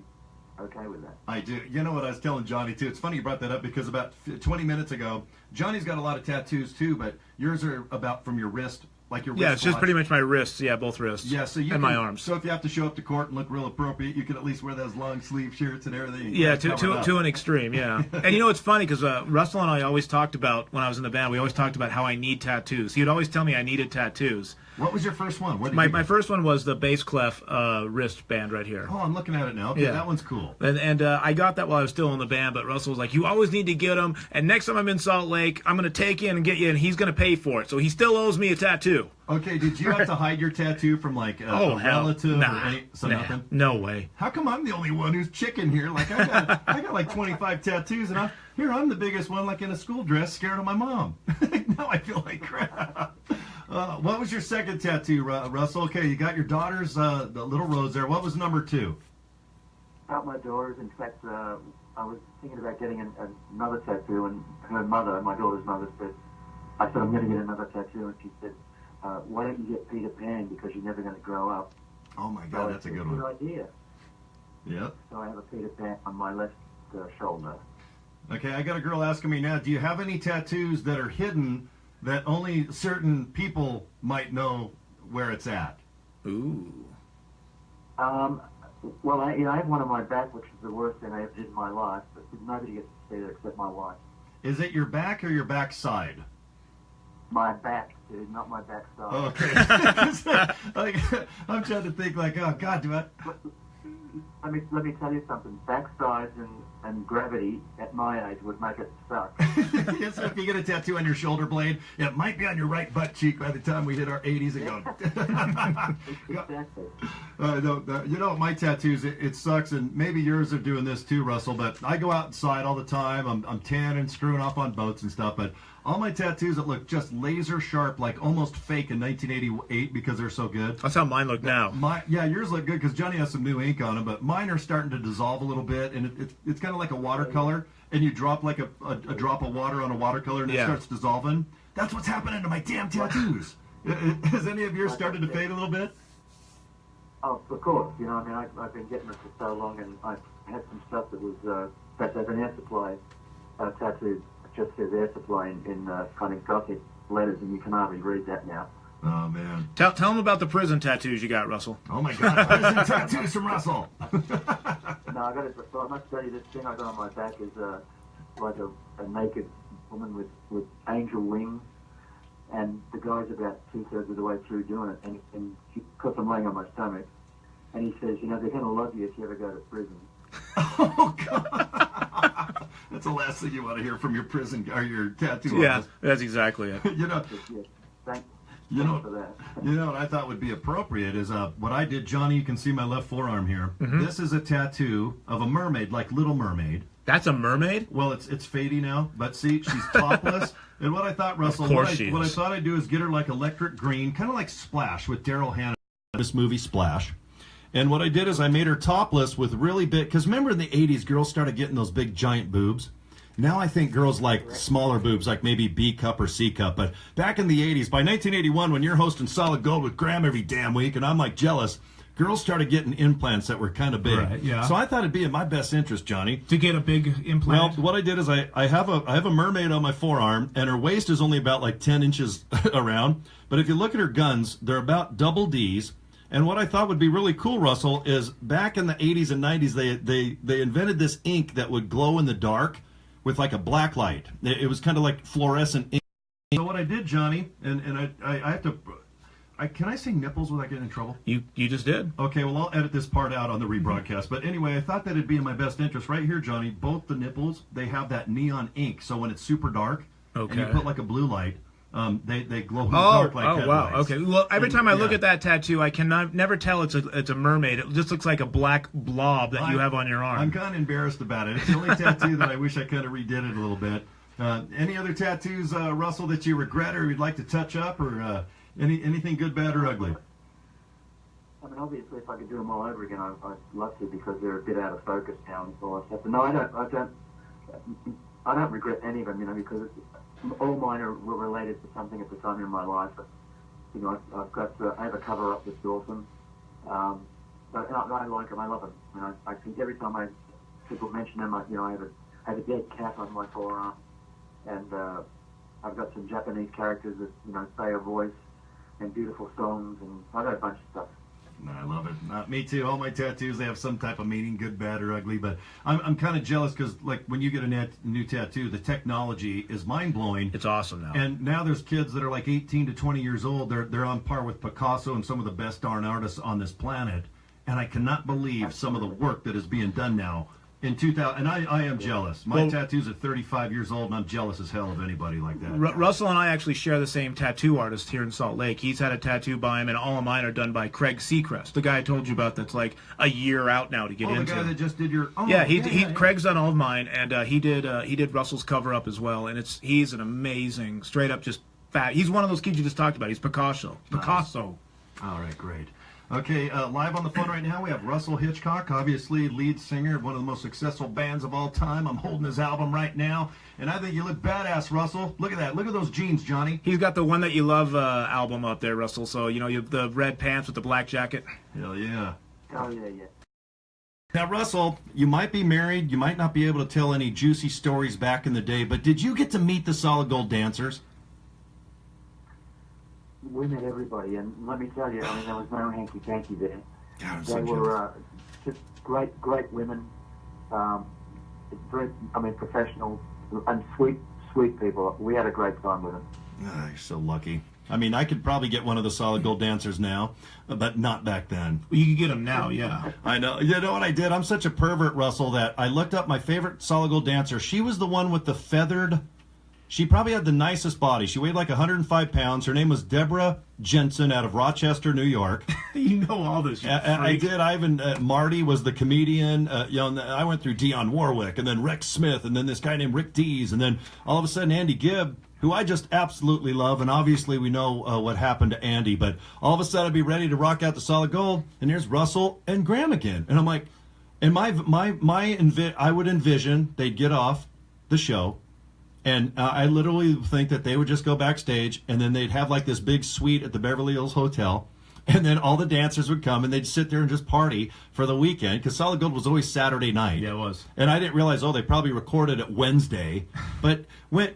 okay with that. I do. You know what I was telling Johnny too? It's funny you brought that up because about 20 minutes ago, Johnny's got a lot of tattoos too, but yours are about from your wrist. Like your wrist. Yeah, it's just pretty much my wrists. Yeah, both wrists. Yeah, so and my arms. So if you have to show up to court and look real appropriate, you can at least wear those long sleeve shirts and everything. Yeah, to an extreme. Yeah, and you know it's funny because Russell and I always talked about when I was in the band. We always talked about how I need tattoos. He would always tell me I needed tattoos. What was your first one? My first one was the bass clef wristband right here. Oh, I'm looking at it now. Okay, yeah. That one's cool. And I got that while I was still in the band, but Russell was like, you always need to get them, and next time I'm in Salt Lake, I'm going to take you and get you, and he's going to pay for it. So he still owes me a tattoo. Okay, did you have to hide your tattoo from like a relative? Nothing? No way. How come I'm the only one who's chicken here? Like I got like 25 tattoos, and I'm the biggest one, like in a school dress, scared of my mom. Now I feel like crap. What was your second tattoo, Russell? Okay, you got your daughter's the little rose there. What was number 2? About my daughters. In fact, I was thinking about getting another tattoo, and her mother, my daughter's mother, said, I said, I'm going to get another tattoo, and she said, why don't you get Peter Pan because you're never going to grow up? Oh my God, that's a good one. Good idea. Yep. So I have a Peter Pan on my left shoulder. Okay, I got a girl asking me now, do you have any tattoos that are hidden that only certain people might know where it's at? Ooh. Well, I have one on my back, which is the worst thing I ever did in my life, but nobody gets to see it except my wife. Is it your back or your backside? My back, dude, not my backside. Okay. Like, I'm trying to think like, oh God, do I... Let me tell you something. Backsides and gravity at my age would make it suck. Yes, so if you get a tattoo on your shoulder blade, it might be on your right butt cheek by the time we hit our 80s and go. Exactly. You know, my tattoos, it sucks, and maybe yours are doing this too, Russell, but I go outside all the time. I'm tanning, screwing off on boats and stuff, but all my tattoos that look just laser sharp, like almost fake in 1988 because they're so good. That's how mine look now. Yours look good because Johnny has some new ink on them, but mine are starting to dissolve a little bit, and it's kind of like a watercolor, and you drop like a drop of water on a watercolor, and it starts dissolving. That's what's happening to my damn tattoos. Has any of yours started to fade a little bit? Oh, of course. You know, I mean, I've been getting it for so long, and I've had some stuff that was, in fact, I have an air supply tattoo. Just says air supply in kind of Gothic letters, and you can hardly read that now. Oh, man. Tell them about the prison tattoos you got, Russell. Oh, my God. Prison tattoos from Russell. No, I got it. So I must tell you, this thing I got on my back is like a naked woman with angel wings, and the guy's about 2/3 of the way through doing it, and because I'm laying on my stomach, and he says, you know, they're going to love you if you ever go to prison. Oh, God. That's the last thing you want to hear from your prison or your tattoo artist. Yeah, that's exactly it. You know, thanks for that. You know what I thought would be appropriate is what I did, Johnny. You can see my left forearm here. Mm-hmm. This is a tattoo of a mermaid, like Little Mermaid. That's a mermaid? Well, it's fading now, but see, she's topless. And what I thought, Russell, what I thought I'd do is get her like electric green, kind of like Splash with Daryl Hannah, this movie Splash. And what I did is I made her topless with really big, because remember in the 80s, girls started getting those big giant boobs. Now I think girls like smaller boobs, like maybe B cup or C cup. But back in the 80s, by 1981, when you're hosting Solid Gold with Graham every damn week, and I'm like jealous, girls started getting implants that were kind of big. Right, yeah. So I thought it'd be in my best interest, Johnny, to get a big implant. Well, what I did is I have a mermaid on my forearm, and her waist is only about like 10 inches around. But if you look at her guns, they're about double D's. And what I thought would be really cool, Russell, is back in the 80s and 90s, they invented this ink that would glow in the dark with like a black light. It was kind of like fluorescent ink. So what I did, Johnny, and I have to... can I say nipples without getting in trouble? You just did. Okay, well, I'll edit this part out on the rebroadcast. But anyway, I thought that it'd be in my best interest. Right here, Johnny, both the nipples, they have that neon ink. So when it's super dark, and you put like a blue light, They glow in the dark like headlights. Wow. Okay. Well, every time I look at that tattoo, I cannot never tell it's a mermaid. It just looks like a black blob that you have on your arm. I'm kind of embarrassed about it. It's the only tattoo that I wish I kind of redid it a little bit. Any other tattoos, Russell, that you regret or you'd like to touch up, or anything good, bad, or ugly? I mean, obviously, if I could do them all over again, I'd love to, because they're a bit out of focus now and all that stuff. But no, I don't regret any of them, because all mine were related to something at the time in my life. But, I have a cover up that's awesome. But I like them. I love them. I think every time people mention them, I have a dead cat on my forearm, and I've got some Japanese characters that say a voice and beautiful songs, and I've got a bunch of stuff. No, I love it. Me too. All my tattoos, they have some type of meaning, good, bad, or ugly. But I'm kind of jealous because, like, when you get a new tattoo, the technology is mind-blowing. It's awesome now. And now there's kids that are like 18 to 20 years old. They're on par with Picasso and some of the best darn artists on this planet. And I cannot believe some of the work that is being done now. In 2000, and I am jealous. My tattoo's at 35 years old, and I'm jealous as hell of anybody like that. Russell and I actually share the same tattoo artist here in Salt Lake. He's had a tattoo by him, and all of mine are done by Craig Seacrest, the guy I told you about that's like a year out now to get into. The guy that just did your... Craig's done all of mine, and he did Russell's cover up as well, and he's an amazing, straight up just fat. He's one of those kids you just talked about. He's Picasso. Nice. All right, great. Okay, live on the phone right now, we have Russell Hichcock, obviously lead singer of one of the most successful bands of all time. I'm holding his album right now, and I think you look badass, Russell. Look at that. Look at those jeans, Johnny. He's got the One That You Love album up there, Russell, so, you have the red pants with the black jacket. Hell yeah. Oh, yeah. Now, Russell, you might be married, you might not be able to tell any juicy stories back in the day, but did you get to meet the Solid Gold dancers? We met everybody, and let me tell you, there was no hanky-panky there. God, they were just great women, very, professional, and sweet people. We had a great time with them. You're so lucky. I could probably get one of the Solid Gold dancers now, but not back then. Well, you can get them now, yeah. I know. You know what I did? I'm such a pervert, Russell, that I looked up my favorite Solid Gold dancer. She was the one with the feathered... She probably had the nicest body. She weighed like 105 pounds. Her name was Deborah Jensen out of Rochester, New York. You know all this. I did. Marty was the comedian. I went through Dionne Warwick, and then Rex Smith, and then this guy named Rick Dees, and then all of a sudden Andy Gibb, who I just absolutely love. And obviously we know what happened to Andy, but all of a sudden I'd be ready to rock out the Solid Gold, and here's Russell and Graham again. And I'm like, and I would envision they'd get off the show. And I literally think that they would just go backstage, and then they'd have like this big suite at the Beverly Hills Hotel, and then all the dancers would come, and they'd sit there and just party for the weekend, because Solid Gold was always Saturday night. Yeah, it was. And I didn't realize, they probably recorded it Wednesday. But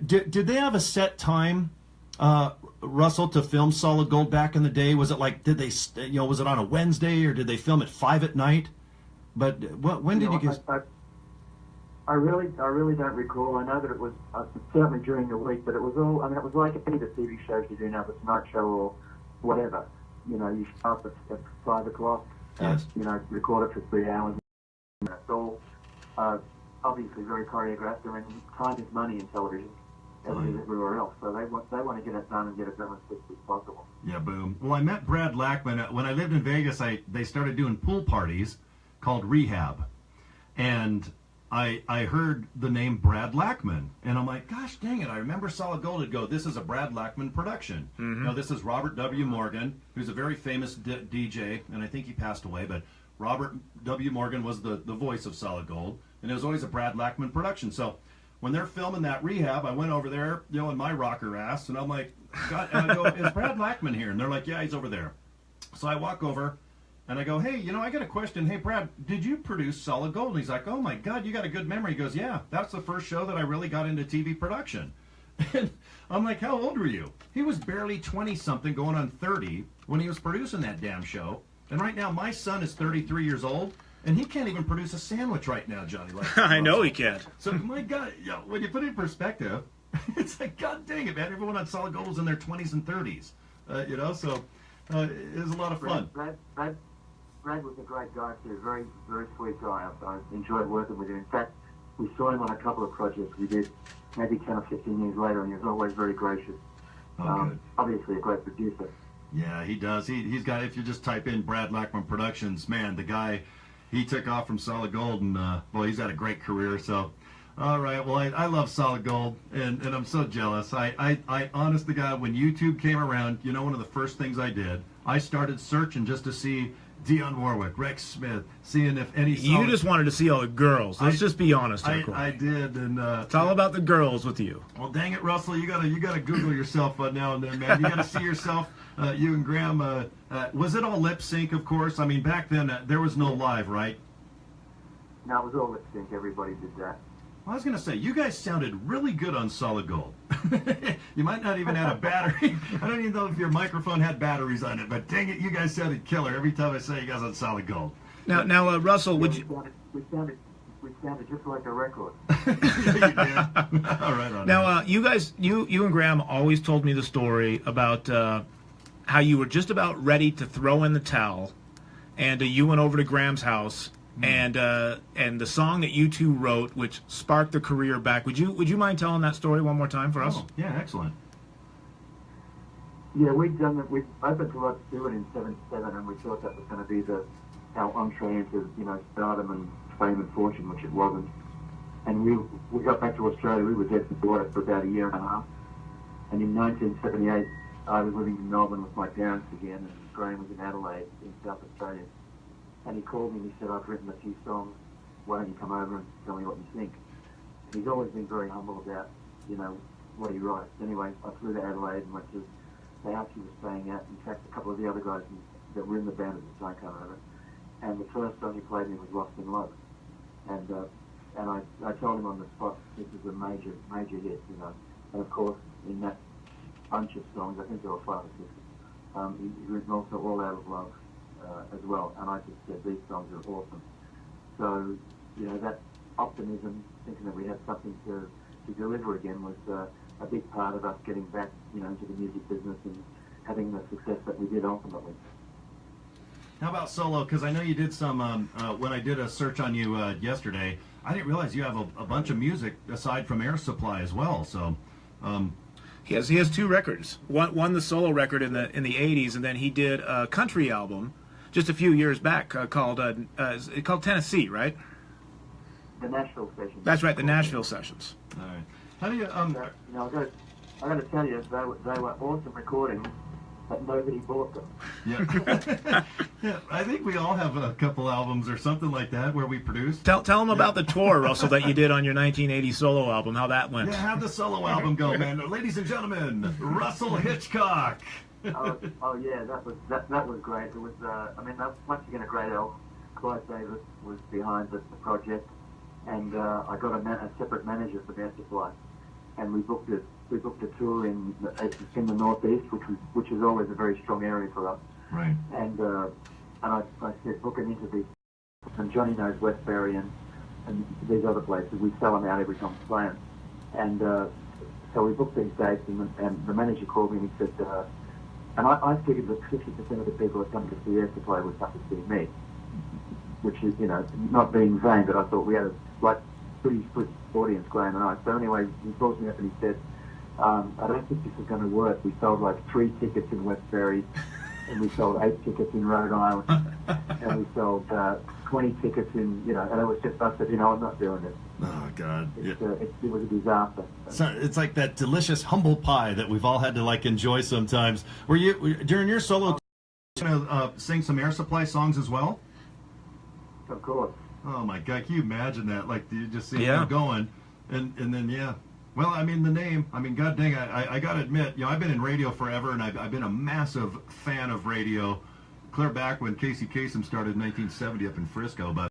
did they have a set time, Russell, to film Solid Gold back in the day? Was it like, was it on a Wednesday, or did they film at 5 at night? But when did you get... I really don't recall. I know that it was certainly during the week, but it was all. It was like any of the TV shows you do now, the Tonight Show or whatever. You show up at 5 o'clock. Yes. Record it for 3 hours. It's all obviously very choreographed. Time is money in television, as it is everywhere else. So they want to get it done and get it done as quickly as possible. Yeah, boom. Well, I met Brad Lackman when I lived in Vegas. They started doing pool parties called Rehab, and I heard the name Brad Lackman, and I'm like, gosh dang it, I remember Solid Gold would go, this is a Brad Lackman production. Mm-hmm. Now, this is Robert W. Morgan, who's a very famous DJ, and I think he passed away, but Robert W. Morgan was the voice of Solid Gold, and it was always a Brad Lackman production. So when they're filming that Rehab, I went over there, in my rocker ass, and I'm like, God, and I go, is Brad Lackman here? And they're like, yeah, he's over there. So I walk over, and I go, hey, I got a question. Hey, Brad, did you produce Solid Gold? And he's like, oh, my God, you got a good memory. He goes, yeah, that's the first show that I really got into TV production. And I'm like, how old were you? He was barely 20-something, going on 30, when he was producing that damn show. And right now, my son is 33 years old, and he can't even produce a sandwich right now, Johnny. Like I know he can't. So, my God, when you put it in perspective, it's like, God dang it, man. Everyone on Solid Gold was in their 20s and 30s, so it was a lot of fun. Brad was a great guy too, very, very sweet guy. I enjoyed working with him. In fact, we saw him on a couple of projects we did maybe 10 or 15 years later, and he was always very gracious. good. Obviously a great producer. Yeah, he does. He's got, if you just type in Brad Lackman Productions, man, the guy, he took off from Solid Gold, and, boy, he's had a great career, so. All right, well, I love Solid Gold, and I'm so jealous. I honest to God, when YouTube came around, you know, one of the first things I did, I started searching just to see Dionne Warwick, Rex Smith, seeing if any. You just wanted to see all the girls. Let's just be honest. I did, and it's all about the girls with you. Well, dang it, Russell, you gotta Google yourself now and then, man. You gotta see yourself. You and Graham. Was it all lip sync? Of course. I mean, back then there was no live, right? No, it was all lip sync. Everybody did that. Well, I was going to say, you guys sounded really good on Solid Gold. You might not even have a battery. I don't even know if your microphone had batteries on it, but dang it, you guys sounded killer every time I say you guys on Solid Gold. Now, Russell, would you? We sounded just like a record. Yeah, you did. All right. Now, you guys, you and Graham always told me the story about how you were just about ready to throw in the towel, and you went over to Graham's house. And the song that you two wrote, which sparked the career back, would you mind telling that story one more time for us? Oh, yeah, excellent. Yeah, we'd done it. We opened to Rod Stewart in '77, and we thought that was going to be our entree into stardom and fame and fortune, which it wasn't. And we got back to Australia. We were dead in the water for about a year and a half. And in 1978, I was living in Melbourne with my parents again, and Graham was in Adelaide in South Australia. And he called me and he said, I've written a few songs, why don't you come over and tell me what you think? And he's always been very humble about, what he writes. Anyway, I flew to Adelaide and went to the house he was staying at. In fact, a couple of the other guys that were in the band at the time came over. And the first song he played me was Lost in Love. And I told him on the spot, this is a major hit, And of course, in that bunch of songs, I think there were 5 or 6, he's written also All Out of Love. As well, and I just said these songs are awesome. So, that optimism, thinking that we had something to deliver again, was a big part of us getting back, into the music business and having the success that we did ultimately. How about solo? Because I know you did some. When I did a search on you yesterday, I didn't realize you have a bunch of music aside from Air Supply as well. So. He has 2 records. One the solo record in the '80s, and then he did a country album just a few years back called Tennessee, right? The Nashville Sessions. That's right, the Nashville Sessions. All right. How do you? I got to tell you, they were awesome recordings, but nobody bought them. Yeah. Yeah. I think we all have a couple albums or something like that where we produced. Tell them about the tour, Russell, that you did on your 1980 solo album. How that went? Yeah, how'd the solo album go, man? Ladies and gentlemen, Russell Hichcock. Oh yeah, that was great. It was once again a great album. Clive Davis was behind the project, and I got a separate manager for Air Supply, and we booked a tour in the northeast, which is always a very strong area for us. Right. And I said book an interview, and Johnny knows Westbury and these other places. We sell them out every time we play them, and so we booked these dates, and the manager called me and he said. And I figured that 50% of the people that come to see Air Supply would come to see me, which is, not being vain, but I thought we had a pretty split audience, Graham and I. So anyway, he called me up and he said, I don't think this is going to work. We sold 3 tickets in Westbury, and we sold 8 tickets in Rhode Island, and we sold 20 tickets in, and it was just, I said, I'm not doing it. Oh, God. It was a disaster. So it's like that delicious humble pie that we've all had to, enjoy sometimes. Were you, during your solo, sing some Air Supply songs as well? Of course. Oh, my God. Can you imagine that? You just see them going, and then, yeah. Well, the name, God dang, I got to admit, I've been in radio forever, and I've been a massive fan of radio, clear back when Casey Kasem started in 1970 up in Frisco, but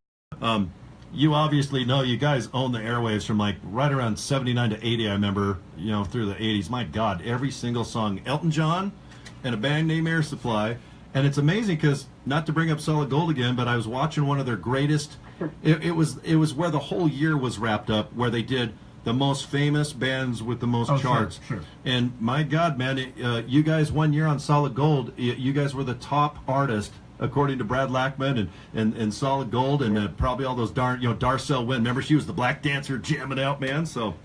you obviously know, you guys own the airwaves from right around 79 to 80, I remember, through the 80s. My God, every single song, Elton John and a band named Air Supply. And it's amazing because, not to bring up Solid Gold again, but I was watching one of their greatest, it was where the whole year was wrapped up, where they did the most famous bands with the most charts. Sure. And my God, man, you guys 1 year on Solid Gold, you guys were the top artist according to Brad Lackman and Solid Gold, and probably all those Darcel Wynn. Remember, she was the black dancer jamming out, man. So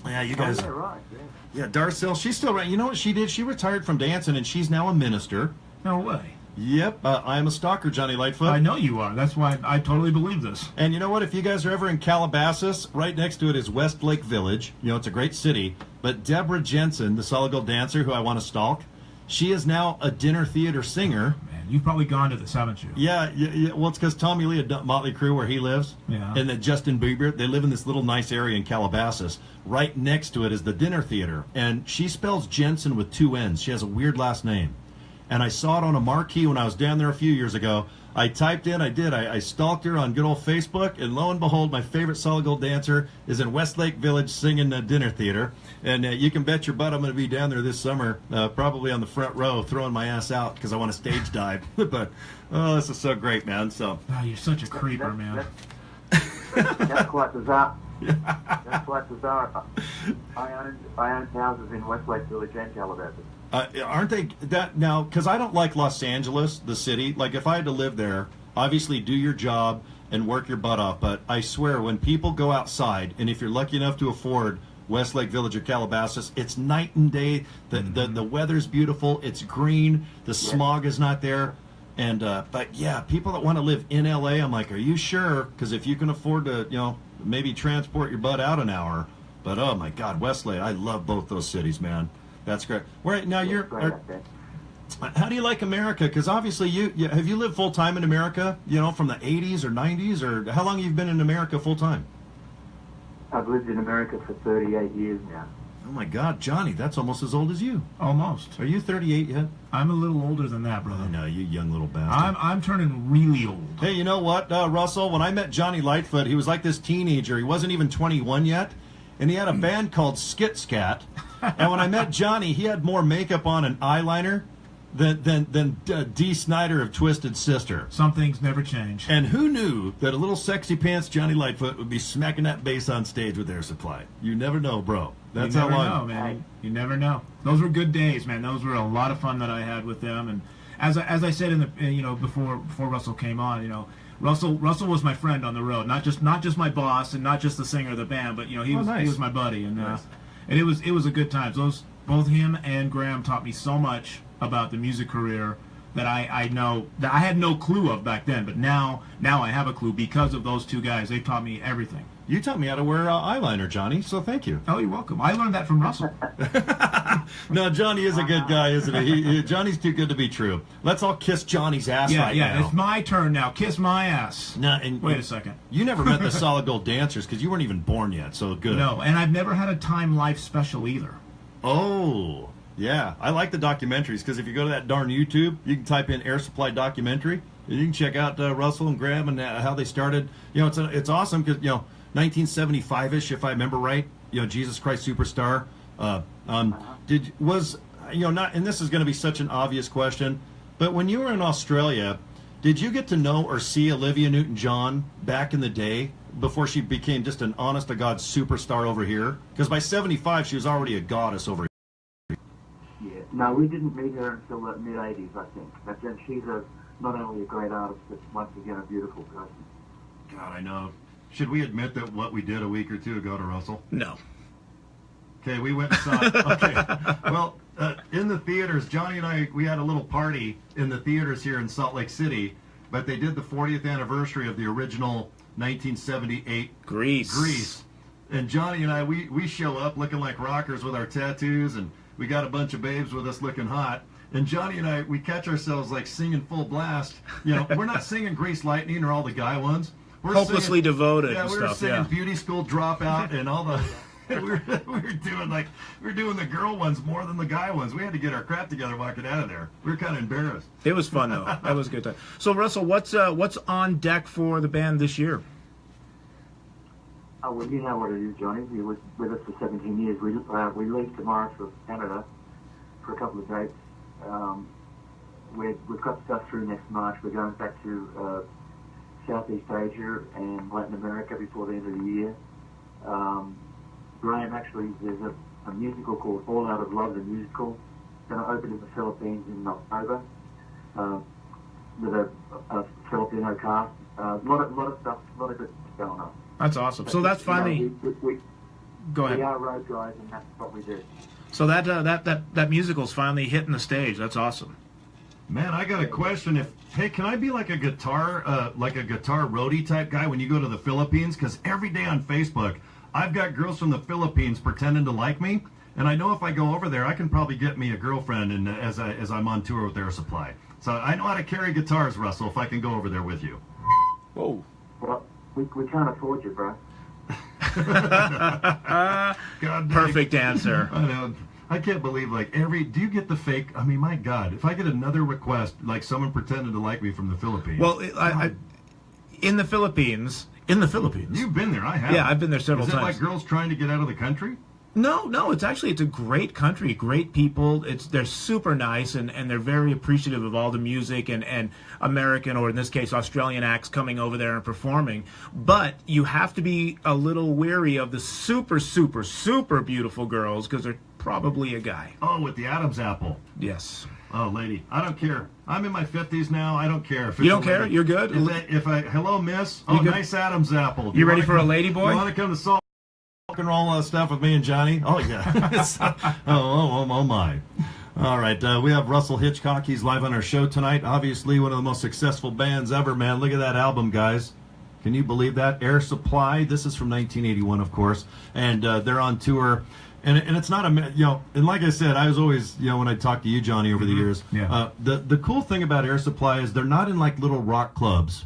Yeah, you guys. Oh, yeah, right. Yeah. Yeah, Darcel, she's still right. You know what she did? She retired from dancing, and she's now a minister. No way. Yep, I am a stalker, Johnny Lightfoot. I know you are. That's why I totally believe this. And you know what? If you guys are ever in Calabasas, right next to it is Westlake Village. You know, it's a great city. But Deborah Jensen, the solid gold dancer who I want to stalk, she is now a dinner theater singer. Man, you've probably gone to this, haven't you? Yeah. Well, it's because Tommy Lee at Motley Crue, where he lives, Yeah. and then Justin Bieber, they live in this little nice area in Calabasas. Right next to it is the dinner theater. And she spells Jensen with 2 N's. She has a weird last name. And I saw it on a marquee when I was down there a few years ago. I typed in, I stalked her on good old Facebook, and lo and behold, my favorite solid gold dancer is in Westlake Village singing dinner theater. And you can bet your butt I'm going to be down there this summer, probably on the front row, throwing my ass out because I want to stage dive. But, oh, this is so great, man. So, Oh, you're such a creeper, man. That's quite bizarre. That's quite bizarre. I own houses in Westlake Village and Calabasas. aren't they that now? Because I don't like Los Angeles, the city. Like, if I had to live there, obviously do your job and work your butt off. But I swear, when people go outside, and if you're lucky enough to afford Westlake Village or Calabasas, it's night and day. The weather's beautiful. It's green. The smog is not there. And but yeah, people that want to live in LA, I'm like, are you sure? Because if you can afford to, maybe transport your butt out an hour. But oh my God, Westlake, I love both those cities, man. That's great. Right now, how do you like America? Because obviously, you have you lived full time in America? From the 80s or 90s, or how long have you been in America full time? I've lived in America for 38 years now. Oh my God, Johnny, that's almost as old as you. Almost. Are you 38 yet? I'm a little older than that, brother. I know, you young little bastard. I'm turning really old. Hey, you know what, Russell? When I met Johnny Lightfoot, he was like this teenager. He wasn't even 21 yet, and he had a band called Skit Scat. And when I met Johnny, he had more makeup on and eyeliner than Dee Snider of Twisted Sister. Some things never change. And who knew that a little sexy pants Johnny Lightfoot would be smacking that bass on stage with Air Supply? You never know, bro. That's you how never long. know, man. You never know. Those were good days, man. Those were a lot of fun that I had with them. And as I said in the before Russell came on, Russell was my friend on the road. Not just my boss and not just the singer of the band, but he was my buddy. And Nice. and it was a good time. Both him and Graham taught me so much about the music career that I know that I had no clue of back then, but now I have a clue because of those two guys. They taught me everything. You taught me how to wear eyeliner, Johnny, so thank you. Oh, you're welcome. I learned that from Russell. No, Johnny is a good guy, isn't he? Johnny's too good to be true. Let's all kiss Johnny's ass right now. Yeah, it's my turn now. Kiss my ass. No, Wait a second. You never met the Solid Gold Dancers because you weren't even born yet, so good. No, and I've never had a Time Life special either. Oh, yeah. I like the documentaries because if you go to that darn YouTube, you can type in Air Supply documentary, and you can check out Russell and Graham and how they started. It's awesome because 1975ish, if I remember right. Jesus Christ Superstar. Not, and this is going to be such an obvious question, but when you were in Australia, did you get to know or see Olivia Newton-John back in the day before she became just an honest-to-God superstar over here? Because by 75, she was already a goddess over here. Yeah. No, we didn't meet her until the mid-'80s, I think. But then she's not only a great artist, but once again a beautiful person. God, I know. Should we admit that what we did a week or two ago to Russell? No. Okay, we went and saw it. Okay. Well, in the theaters, Johnny and I, we had a little party in the theaters here in Salt Lake City, but they did the 40th anniversary of the original 1978 Grease. And Johnny and I, we show up looking like rockers with our tattoos, and we got a bunch of babes with us looking hot. And Johnny and I, we catch ourselves like singing full blast. We're not singing Grease Lightning or all the guy ones. We're Hopelessly singing, devoted yeah, and we were stuff, singing yeah. Beauty School Dropout and all the... we were doing the girl ones more than the guy ones. We had to get our crap together walking out of there. We were kind of embarrassed. It was fun, though. That was a good time. So, Russell, what's on deck for the band this year? Oh, well, you know what it is, Johnny. You were with us for 17 years. We leave tomorrow for Canada for a couple of dates. We've got stuff through next March. We're going back to Southeast Asia and Latin America before the end of the year. Graham, actually, there's a musical called All Out of Love, the musical. It's going to open in the Philippines in October with a Filipino cast. A lot of stuff, a lot of good stuff going on. That's awesome. So that's finally... Go We ahead. are road guys, and that's what we do. So that musical's finally hitting the stage. That's awesome. Man, I got a question. Hey, can I be like a guitar roadie type guy when you go to the Philippines? Because every day on Facebook, I've got girls from the Philippines pretending to like me, and I know if I go over there, I can probably get me a girlfriend, and as I'm on tour with Air Supply. So I know how to carry guitars, Russell. If I can go over there with you. Whoa. Well, we can't afford you, bro. God dang. Perfect answer. I know. I can't believe, like, do you get the fake? I mean, my God, if I get another request, like someone pretending to like me from the Philippines. Well, in the Philippines. You've been there, I have. Yeah, I've been there several Is it times. like girls trying to get out of the country? No, it's a great country, great people. They're super nice and they're very appreciative of all the music and American, or in this case Australian acts coming over there and performing. But you have to be a little wary of the super, super, super beautiful girls because they're probably a guy. Oh, with the Adam's apple. Yes. Oh, lady, I don't care. I'm in my 50s now. I don't care. If You don't care? You're good? Hello, miss. Oh, good? nice Adam's apple. You ready for a lady boy? You want to come to Salt rock and roll stuff with me and Johnny? Oh, yeah. oh, my. All right, we have Russell Hichcock. He's live on our show tonight. Obviously, one of the most successful bands ever, man. Look at that album, guys. Can you believe that? Air Supply. This is from 1981, of course. And they're on tour. And it's not and like I said, I was always, when I talked to you, Johnny, over the years, the cool thing about Air Supply is they're not in like little rock clubs.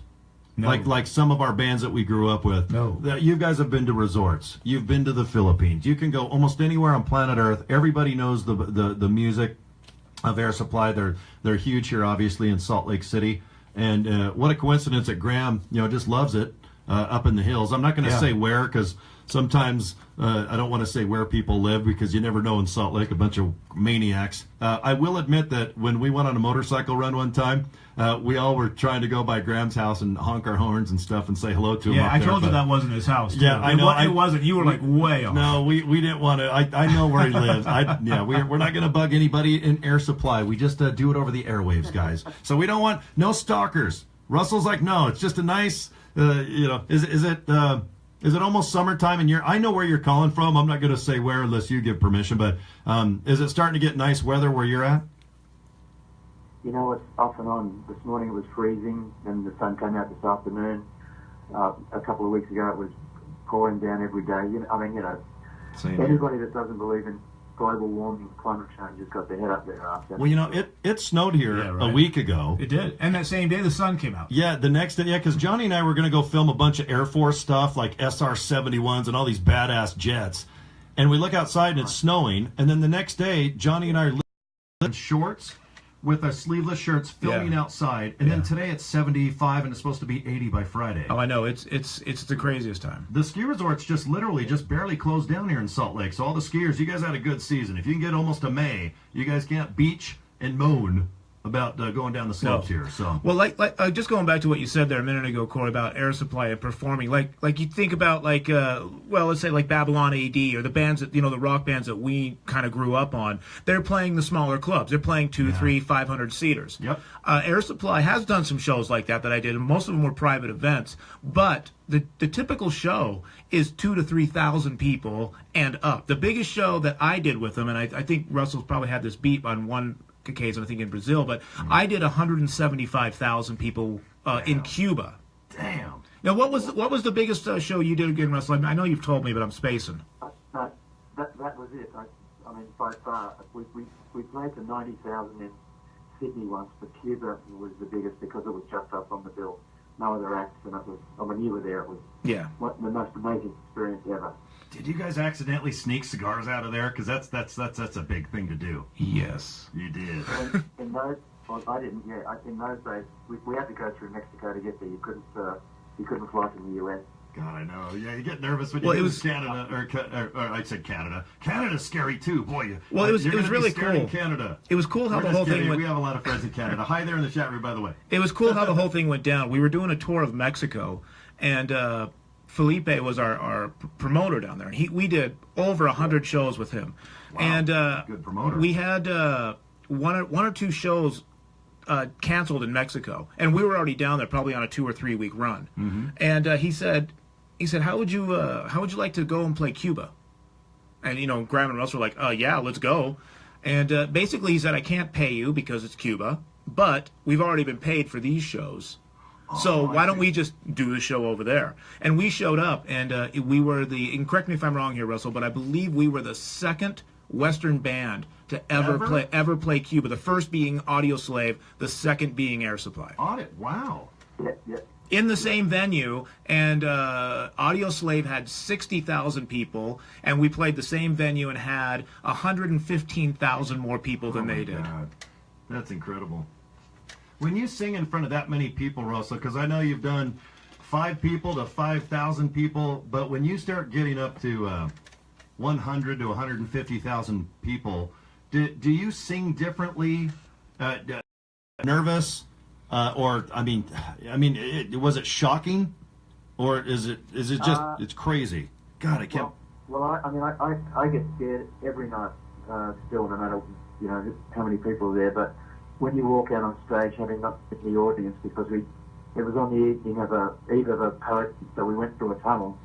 No. Like some of our bands that we grew up with. No. You guys have been to resorts. You've been to the Philippines. You can go almost anywhere on planet Earth. Everybody knows the music of Air Supply. They're huge here, obviously, in Salt Lake City. And what a coincidence that Graham, just loves it up in the hills. I'm not going to say where, because sometimes I don't want to say where people live, because you never know in Salt Lake, a bunch of maniacs. I will admit that when we went on a motorcycle run one time, we all were trying to go by Graham's house and honk our horns and stuff and say hello to him. Yeah, up I there, told you but- that wasn't his house. Yeah, I know. It wasn't. You were like way off. No, we didn't want to. I know where he lives. We're not going to bug anybody in Air Supply. We just do it over the airwaves, guys. So we don't want no stalkers. Russell's like, no, it's just a nice, is it almost summertime and I know where you're calling from. I'm not going to say where unless you give permission, but is it starting to get nice weather where you're at? It's off and on. This morning it was freezing, and the sun came out this afternoon. A couple of weeks ago it was pouring down every day. Same. Anybody that doesn't believe in global warming, climate change, has got their head up their ass. Well, it snowed here a week ago. It did. And that same day the sun came out. Yeah, the next day, because Johnny and I were going to go film a bunch of Air Force stuff, like SR-71s and all these badass jets. And we look outside and it's snowing. And then the next day, Johnny and I are in shorts with our sleeveless shirts filming outside. And then today it's 75 and it's supposed to be 80 by Friday. Oh, I know. It's the craziest time. The ski resort's just barely closed down here in Salt Lake. So all the skiers, you guys had a good season. If you can get almost to May, you guys can't beach and moan about going down the slopes here. So well, just going back to what you said there a minute ago, Corey, about Air Supply and performing, like you think about let's say like Babylon AD or the bands that the rock bands that we kind of grew up on. They're playing the smaller clubs. They're playing 2, 3, 500 seaters. Yep. Air Supply has done some shows like that I did, and most of them were private events. But the typical show is 2,000 to 3,000 people and up. The biggest show that I did with them, and I think Russell's probably had this beat on one occasion, I think in Brazil, but I did 175,000 people in Cuba. damn. Now, what was the biggest show you did again, Russell? I know you've told me, but I'm spacing. That was it. By far, we played to 90,000 in Sydney once, but Cuba was the biggest because it was just us on the bill. No other acts, and it was, when you were there, it was the most amazing experience ever. Did you guys accidentally sneak cigars out of there? Because that's a big thing to do. Yes. You did. In those, I didn't. Yeah, in those days, we had to go through Mexico to get there. You couldn't fly from the US. God, I know. Yeah, you get nervous when you go to Canada, or I said Canada. Canada's scary too, boy. Well, it was really cool. cool. Canada. It was cool how the whole thing went. We have a lot of friends in Canada. Hi there in the chat room, by the way. It was cool how the whole thing went down. We were doing a tour of Mexico, and Felipe was our promoter down there. And we did over 100 shows with him. Wow. And good promoter. We had one or two shows canceled in Mexico, and we were already down there, probably on a 2 or 3 week run. Mm-hmm. And he said, how would you like to go and play Cuba? And, Graham and Russ were like, yeah, let's go. And basically he said, I can't pay you because it's Cuba, but we've already been paid for these shows. So why don't we just do the show over there? And we showed up, and we were and correct me if I'm wrong here, Russell, but I believe we were the second Western band to ever play Cuba. The first being Audio Slave, the second being Air Supply. Wow. Yeah. In the same venue, and Audio Slave had 60,000 people, and we played the same venue and had 115,000 more people than they did. God. That's incredible. When you sing in front of that many people, Russell, because I know you've done 5 people to 5,000 people, but when you start getting up to 100 to 150,000 people, do you sing differently? Nervous? Was it shocking? Or is it just, it's crazy? God, I can't. Well, I get scared every night still, no matter, how many people are there, but when you walk out on stage, having not in the audience, because it was on the evening of eve of a poet, so we went through a tunnel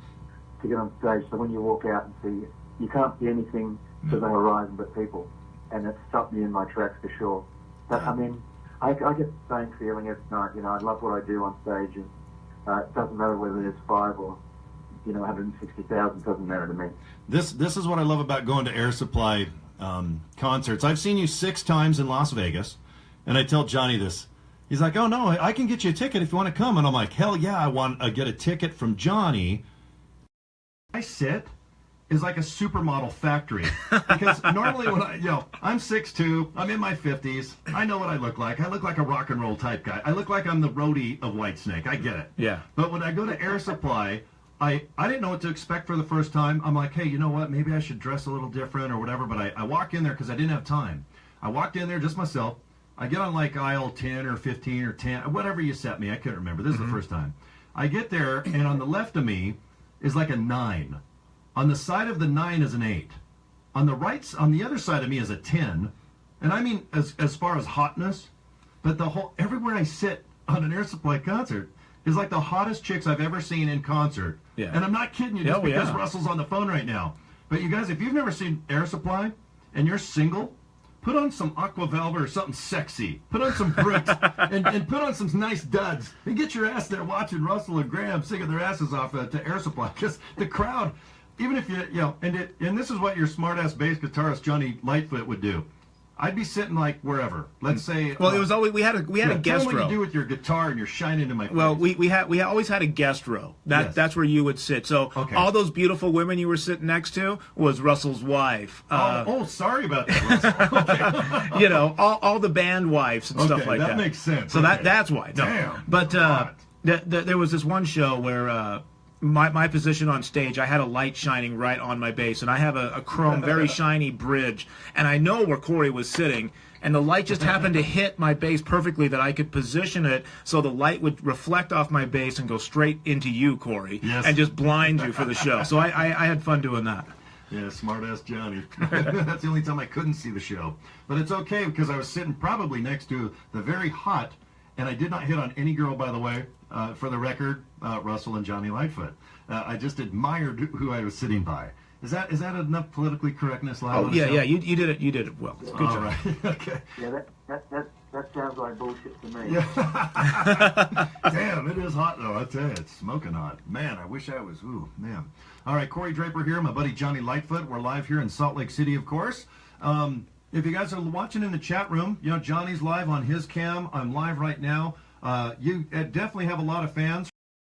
to get on stage. So when you walk out and see, you can't see anything to the horizon but people, and it stopped me in my tracks for sure. But I get the same feeling every night. I love what I do on stage, and it doesn't matter whether there's 5 or 160,000. Doesn't matter to me. This is what I love about going to Air Supply concerts. I've seen you 6 times in Las Vegas. And I tell Johnny this. He's like, oh, no, I can get you a ticket if you want to come. And I'm like, hell yeah, I want to get a ticket from Johnny. I sit is like a supermodel factory. Because normally when I'm 6'2", I'm in my 50s. I know what I look like. I look like a rock and roll type guy. I look like I'm the roadie of Whitesnake. I get it. Yeah. But when I go to Air Supply, I didn't know what to expect for the first time. I'm like, hey, you know what? Maybe I should dress a little different or whatever. But I walk in there because I didn't have time. I walked in there just myself. I get on like aisle 10 or 15 or 10, whatever you set me. I can't remember. This is the first time. I get there, and on the left of me is like a 9. On the side of the 9 is an 8. On the other side of me is a 10. And I mean, as far as hotness, but everywhere I sit on an Air Supply concert is like the hottest chicks I've ever seen in concert. Yeah. And I'm not kidding you just because Russell's on the phone right now. But you guys, if you've never seen Air Supply and you're single, put on some Aqua Velva or something sexy. Put on some bricks and put on some nice duds. And get your ass there watching Russell and Graham singing their asses off to Air Supply. Because the crowd, even if and this is what your smart-ass bass guitarist Johnny Lightfoot would do. I'd be sitting like wherever. Let's say. Well, it was always we had a guest tell me row. What you do with your guitar and you're shining into my face. Well, we always had a guest row. That's where you would sit. So all those beautiful women you were sitting next to was Russell's wife. Sorry about that, Russell. all the band wives and stuff like that. That makes sense. So that's why. No. Damn. But there was this one show where. My position on stage, I had a light shining right on my bass, and I have a chrome, very shiny bridge, and I know where Corey was sitting, and the light just happened to hit my bass perfectly that I could position it so the light would reflect off my bass and go straight into you, Corey, and just blind you for the show. So I had fun doing that. Yeah, smart-ass Johnny. That's the only time I couldn't see the show. But it's okay, because I was sitting probably next to the very hot, and I did not hit on any girl, by the way. For the record, Russell and Johnny Lightfoot. I just admired who I was sitting by. Is that enough politically correctness? Yeah. You did it well. Good job. Right. Okay. Yeah, that sounds like bullshit to me. Yeah. Damn, it is hot though. I tell you, it's smoking hot. Man, I wish I was. Ooh, man. All right, Corey Draper here, my buddy Johnny Lightfoot. We're live here in Salt Lake City, of course. If you guys are watching in the chat room, Johnny's live on his cam. I'm live right now. You definitely have a lot of fans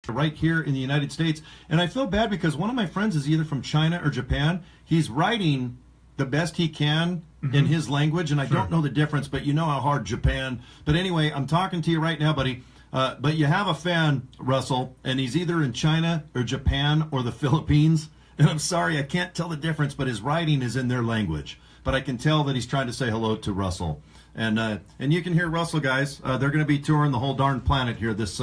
right here in the United States. And I feel bad because one of my friends is either from China or Japan. He's writing the best he can in his language, and I don't know the difference, but you know how hard Japan. But anyway, I'm talking to you right now, buddy. But you have a fan, Russell, and he's either in China or Japan or the Philippines. And I'm sorry, I can't tell the difference, but his writing is in their language. But I can tell that he's trying to say hello to Russell. And you can hear Russell, guys. They're going to be touring the whole darn planet here this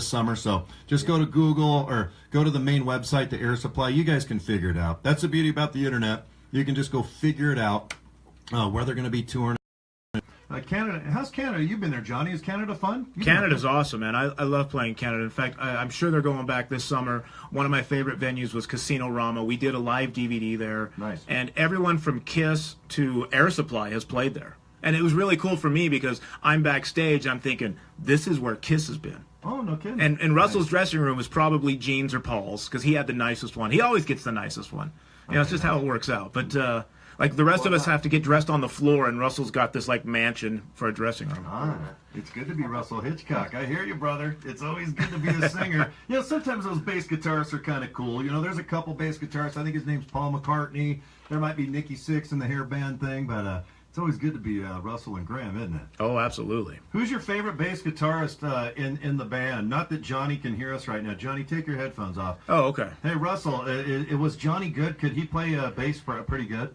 summer. So just go to Google or go to the main website, the Air Supply. You guys can figure it out. That's the beauty about the internet. You can just go figure it out where they're going to be touring. Canada. How's Canada? You've been there, Johnny. Is Canada fun? Canada's awesome, man. I love playing Canada. In fact, I'm sure they're going back this summer. One of my favorite venues was Casino Rama. We did a live DVD there. Nice. And everyone from Kiss to Air Supply has played there. And it was really cool for me because I'm backstage. I'm thinking, this is where Kiss has been. Oh, no kidding. And Russell's dressing room was probably Gene's or Paul's because he had the nicest one. He always gets the nicest one. You know, it's just how it works out. But like the rest of us have to get dressed on the floor, and Russell's got this like mansion for a dressing room. Ah, it's good to be Russell Hichcock. I hear you, brother. It's always good to be a singer. You know, sometimes those bass guitarists are kind of cool. You know, there's a couple bass guitarists. I think his name's Paul McCartney. There might be Nicky Sixx in the hair band thing, but it's always good to be Russell and Graham, isn't it? Oh, absolutely. Who's your favorite bass guitarist in the band? Not that Johnny can hear us right now. Johnny, take your headphones off. Oh, okay. Hey, Russell, it was Johnny good? Could he play bass pretty good?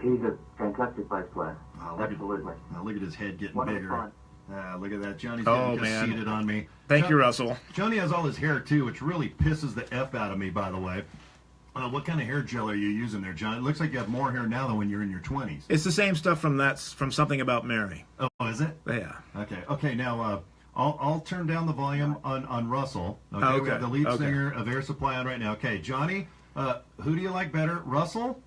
He's a fantastic bass player. Oh, Absolutely. Look at his head getting One of a bigger. kind. Look at that. Johnny's Oh, getting man. conceited on me. Thank you, Russell. Johnny has all his hair, too, which really pisses the F out of me, by the way. What kind of hair gel are you using there, John? It looks like you have more hair now than when you're in your 20s. It's the same stuff from Something About Mary. Oh, is it? Yeah. Okay. Now, I'll turn down the volume on Russell. Okay, Oh, we have the okay. lead Okay. singer of Air Supply on right now. Okay, Johnny, who do you like better, Russell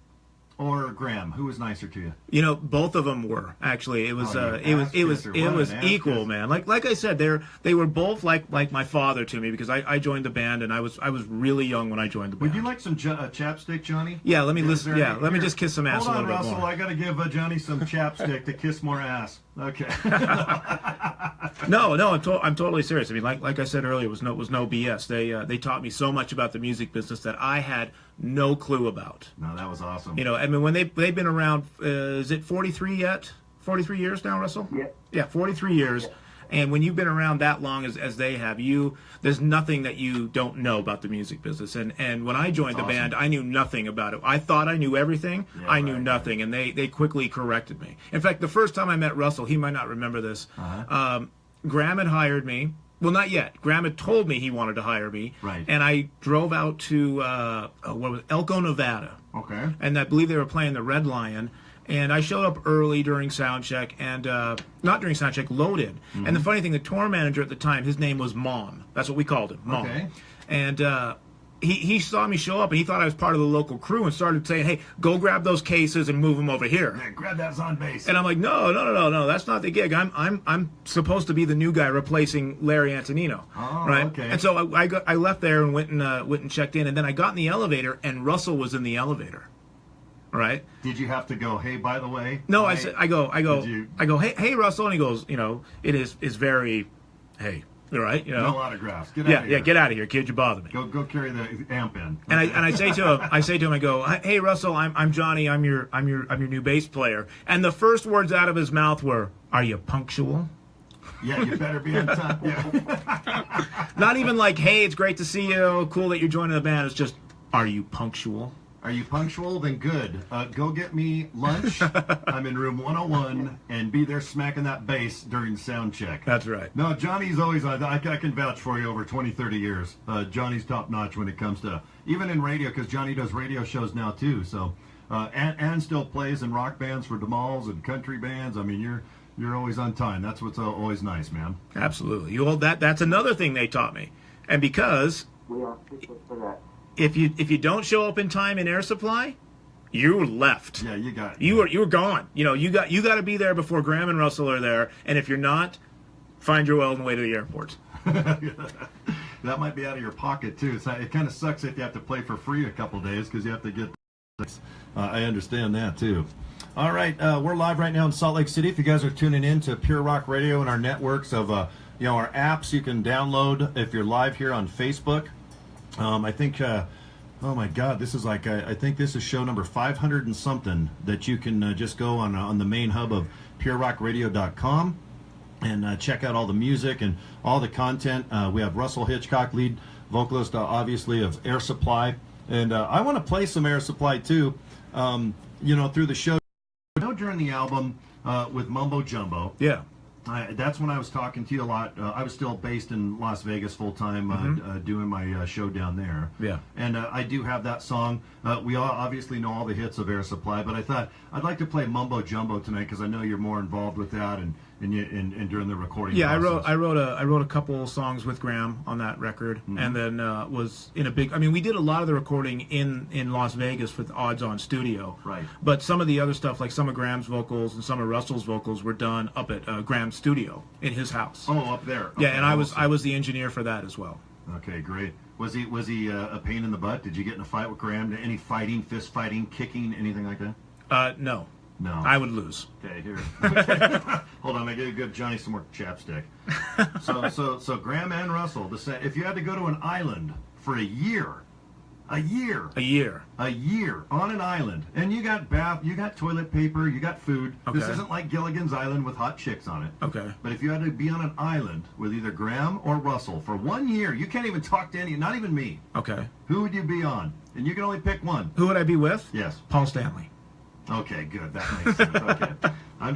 or Graham? Who was nicer to you? You know, both of them were actually. It was Oh, it was an ass equal, kisser. man. Like I said, they were both like my father to me because I joined the band and I was really young when I joined the band. Would you like some chapstick, Johnny? Yeah, let me Is listen. there Yeah, any- let me here. just kiss some ass Hold a on, little bit Russell. more. I got to give Johnny some chapstick to kiss more ass. Okay. No, I'm totally serious. I mean, like I said earlier, it was no BS. They taught me so much about the music business that I had no clue about. No, that was awesome. You know, I mean, when they've been around, is it 43 yet? 43 years now, Russell? Yeah. Yeah, 43 years. And when you've been around that long as they have, there's nothing that you don't know about the music business. And when I joined That's the band, awesome. I knew nothing about it. I thought I knew everything. Yeah, I knew right. nothing. And they quickly corrected me. In fact, the first time I met Russell, he might not remember this. Graham had hired me. Well, not yet. Graham had told me he wanted to hire me. Right. And I drove out to Elko, Nevada. Okay. And I believe they were playing the Red Lion. And I showed up early during sound check, and not during sound check, loaded. Mm-hmm. And the funny thing, the tour manager at the time, his name was Mom. That's what we called him, Mom. Okay. And he saw me show up, and he thought I was part of the local crew, and started saying, "Hey, go grab those cases and move them over here." Yeah, grab that on bass. And I'm like, no, that's not the gig. I'm supposed to be the new guy replacing Larry Antonino, Oh, right? okay. And so I left there and went and checked in, and then I got in the elevator, and Russell was in the elevator, right? Did you have to go, hey, by the way? No, I I go, Did you- hey, Russell, and he goes, you know, it is very, hey, all right, you know, No autographs. Get out of here. yeah, get out of here, kid, you bother me. Go carry the amp in. And I say to him, I go, hey, Russell, I'm Johnny, I'm your new bass player, and the first words out of his mouth were, "Are you punctual?" Yeah, you better be on time. Yeah. Not even like, hey, it's great to see you, cool that you're joining the band. It's just, are you punctual? Are you punctual? Then good. Go get me lunch. I'm in room 101, and be there smacking that bass during sound check. That's right. No, Johnny's always, I can vouch for you over 20, 30 years. Johnny's top notch when it comes to, even in radio, because Johnny does radio shows now too. So, and still plays in rock bands for DeMalls and country bands. I mean, you're always on time. That's what's always nice, man. Absolutely. That's another thing they taught me. And because We are sticklers for that. if you don't show up in time in Air Supply, you're left. Yeah, you got it. You're gone. You know, you got to be there before Graham and Russell are there. And if you're not, find your way to the airport. That might be out of your pocket too. It kind of sucks if you have to play for free a couple days because you have to get. I understand that too. All right, we're live right now in Salt Lake City. If you guys are tuning in to Pure Rock Radio and our networks of, our apps you can download if you're live here on Facebook. I think, oh my God, this is like I think this is show number 500 and something that you can just go on the main hub of purerockradio.com. And check out all the music and all the content. We have Russell Hichcock, lead vocalist, obviously, of Air Supply. And I want to play some Air Supply, too, through the show. During the album with Mumbo Jumbo. Yeah. That's when I was talking to you a lot. I was still based in Las Vegas full time, doing my show down there. Yeah. And I do have that song. We all obviously know all the hits of Air Supply, but I thought I'd like to play Mumbo Jumbo tonight because I know you're more involved with that and during the recording. Yeah, process. I wrote a couple songs with Graham on that record, and then was in a big. I mean, we did a lot of the recording in Las Vegas with Odds On Studio. Right. But some of the other stuff, like some of Graham's vocals and some of Russell's vocals, were done up at Graham's studio in his house. Oh, up there. Yeah, Okay, and I was the engineer for that as well. Okay, great. Was he a pain in the butt? Did you get in a fight with Graham? Any fighting, fist fighting, kicking, anything like that? No. No. I would lose. Okay, here. Hold on, I gotta give Johnny some more chapstick. So Graham and Russell, if you had to go to an island for a year on an island, and you got you got toilet paper, you got food. Okay. This isn't like Gilligan's Island with hot chicks on it. Okay. But if you had to be on an island with either Graham or Russell for 1 year, you can't even talk to not even me. Okay. Who would you be on? And you can only pick one. Who would I be with? Yes. Paul Stanley. Okay, good. That makes sense. Okay. I'm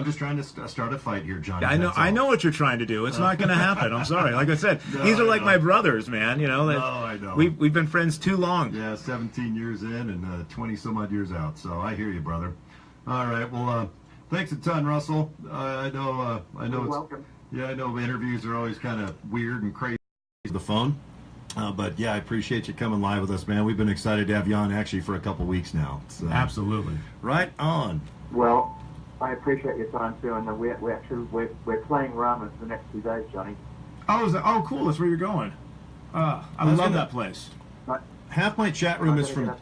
just trying to start a fight here, Johnny. I know what you're trying to do. It's not going to happen. I'm sorry. Like I said, these are like my brothers, man. You know. I know. We've been friends too long. Yeah, 17 years in and 20 some odd years out. So I hear you, brother. All right. Well, thanks a ton, Russell. I know. You're welcome. Yeah, I know. Interviews are always kind of weird and crazy. The phone. But yeah, I appreciate you coming live with us, man. We've been excited to have you on actually for a couple weeks now. So, Absolutely. right on. Well, I appreciate your time too, and we're playing Rama for the next 2 days, Johnny. Oh, cool. That's where you're going. I love that place. Half my chat room is from.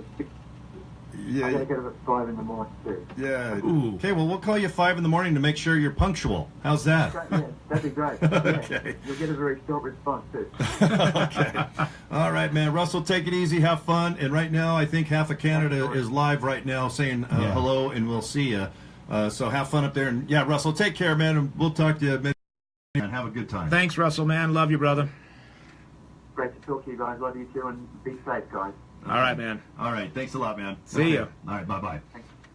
I gotta get up at 5 in the morning too. Yeah. Ooh. Okay, well, we'll call you 5 in the morning to make sure you're punctual. How's that? Yeah, that'd be great. Okay. Yeah. You'll get a very short response too. Okay. All right, man. Russell, take it easy. Have fun. And right now, I think half of Canada is live right now saying hello, and we'll see you. So have fun up there. And yeah, Russell, take care, man. And we'll talk to you. And have a good time. Thanks, Russell, man. Love you, brother. Great to talk to you guys. Love you too, and be safe, guys. All right, man. All right. Thanks a lot, man. See ya. All right. Bye-bye.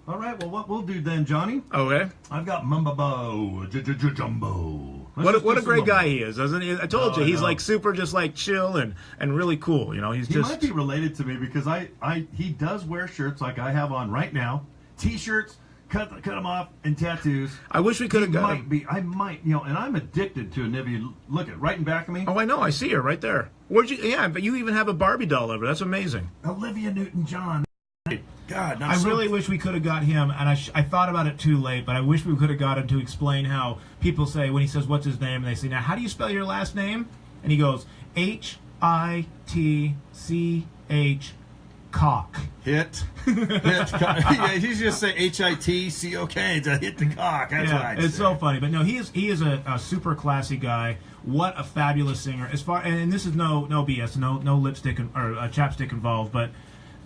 All right. Well, what we'll do then, Johnny, Okay. I've got Mumbo Jumbo. What a great guy he is, doesn't he? I told you, he's like super, just like chill and really cool. You know, he might be related to me because he does wear shirts like I have on right now, T-shirts, cut them off, and tattoos. I wish we could have got him. I might, and I'm addicted to Nivea. Look at right in back of me. Oh, I know. I see her right there. Where'd you? Yeah, but you even have a Barbie doll over. That's amazing. Olivia Newton-John. God, I really wish we could have got him, and I thought about it too late, but I wish we could have got him to explain how people say, when he says, what's his name, and they say, now, how do you spell your last name? And he goes, Hitch, cock. Hit. Yeah, he's just say Hitcock to hit the cock. That's what I'd it's say. so funny, but no, he is a super classy guy. What a fabulous singer! And this is no BS, no lipstick or chapstick involved, but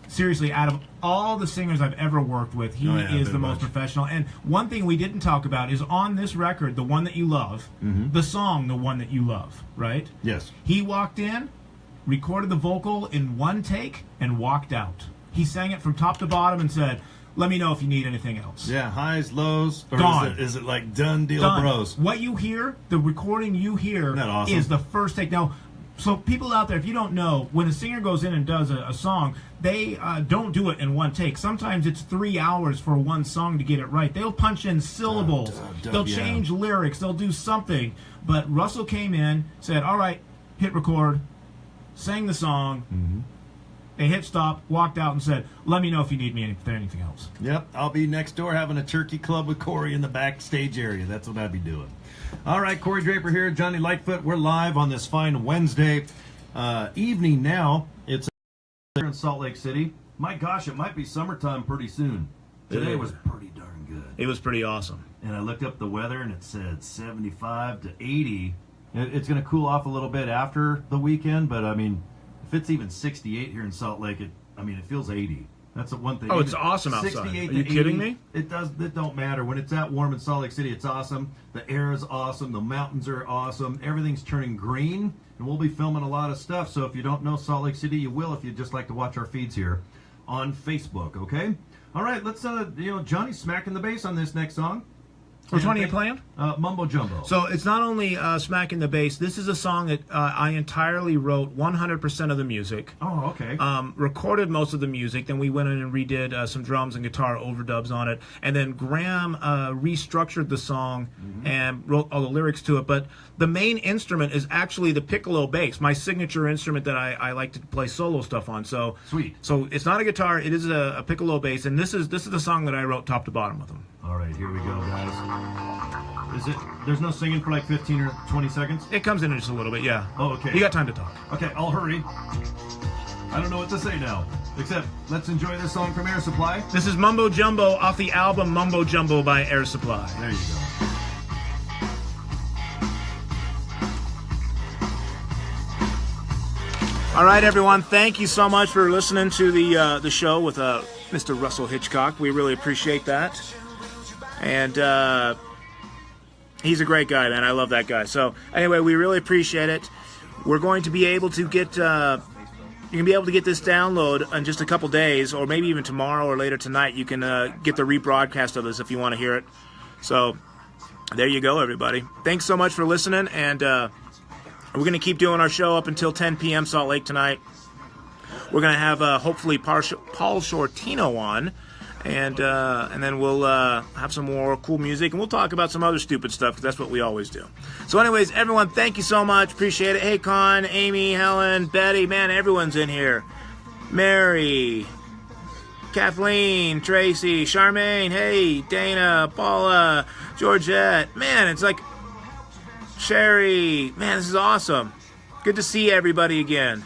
seriously, out of all the singers I've ever worked with, he is the most professional. And one thing we didn't talk about is on this record, the one that you love, the song, the one that you love, right? Yes. He walked in, recorded the vocal in one take, and walked out. He sang it from top to bottom and said, let me know if you need anything else. Yeah, highs, lows, or Gone. Is it like done deal, Done. bros? What you hear, the recording you hear, Isn't that awesome? is the first take. Now, so people out there, if you don't know, when a singer goes in and does a song, they don't do it in one take. Sometimes it's 3 hours for one song to get it right. They'll punch in syllables. They'll change lyrics. They'll do something. But Russell came in, said, all right, hit record, sang the song. They hit stop, walked out, and said, let me know if you need me for anything else. Yep, I'll be next door having a turkey club with Corey in the backstage area. That's what I'd be doing. All right, Corey Draper here, Johnny Lightfoot. We're live on this fine Wednesday evening now. It's here in Salt Lake City. My gosh, it might be summertime pretty soon. Today was pretty darn good. It was pretty awesome. And I looked up the weather, and it said 75 to 80. It's going to cool off a little bit after the weekend, but, I mean, if it's even 68 here in Salt Lake, it feels 80. That's the one thing. Oh, it's awesome outside. 68 Are you to kidding 80, me? It don't matter. When it's that warm in Salt Lake City, it's awesome. The air is awesome. The mountains are awesome. Everything's turning green, and we'll be filming a lot of stuff. So if you don't know Salt Lake City, you will if you just like to watch our feeds here on Facebook, okay? All right, let's, Johnny's smacking the bass on this next song. Which one are you playing? Mumbo Jumbo. So it's not only smacking the bass. This is a song that I entirely wrote 100% of the music. Oh, okay. Recorded most of the music. Then we went in and redid some drums and guitar overdubs on it. And then Graham restructured the song and wrote all the lyrics to it. But the main instrument is actually the piccolo bass, my signature instrument that I like to play solo stuff on. So sweet. So it's not a guitar. It is a piccolo bass. And this is the song that I wrote top to bottom with him. All right, here we go, guys. Is it? There's no singing for like 15 or 20 seconds? It comes in just a little bit, yeah. Oh, okay. You got time to talk. Okay, I'll hurry. I don't know what to say now, except let's enjoy this song from Air Supply. This is Mumbo Jumbo off the album Mumbo Jumbo by Air Supply. There you go. All right, everyone. Thank you so much for listening to the show with Mr. Russell Hichcock. We really appreciate that. And he's a great guy, man. I love that guy. So anyway, we really appreciate it. We're going to be able to get you can be able to get this download in just a couple days, or maybe even tomorrow or later tonight. You can get the rebroadcast of this if you want to hear it. So there you go, everybody. Thanks so much for listening, and we're going to keep doing our show up until 10 p.m. Salt Lake tonight. We're going to have hopefully Paul Shortino on, and then we'll have some more cool music, and we'll talk about some other stupid stuff, because that's what we always do. So anyways, everyone, thank you so much. Appreciate it. Hey, Con, Amy, Helen, Betty, man, everyone's in here. Mary, Kathleen, Tracy, Charmaine, hey, Dana, Paula, Georgette. Man, it's like Sherry. Man, this is awesome. Good to see everybody again.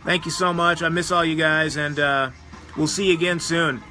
Thank you so much. I miss all you guys, and we'll see you again soon.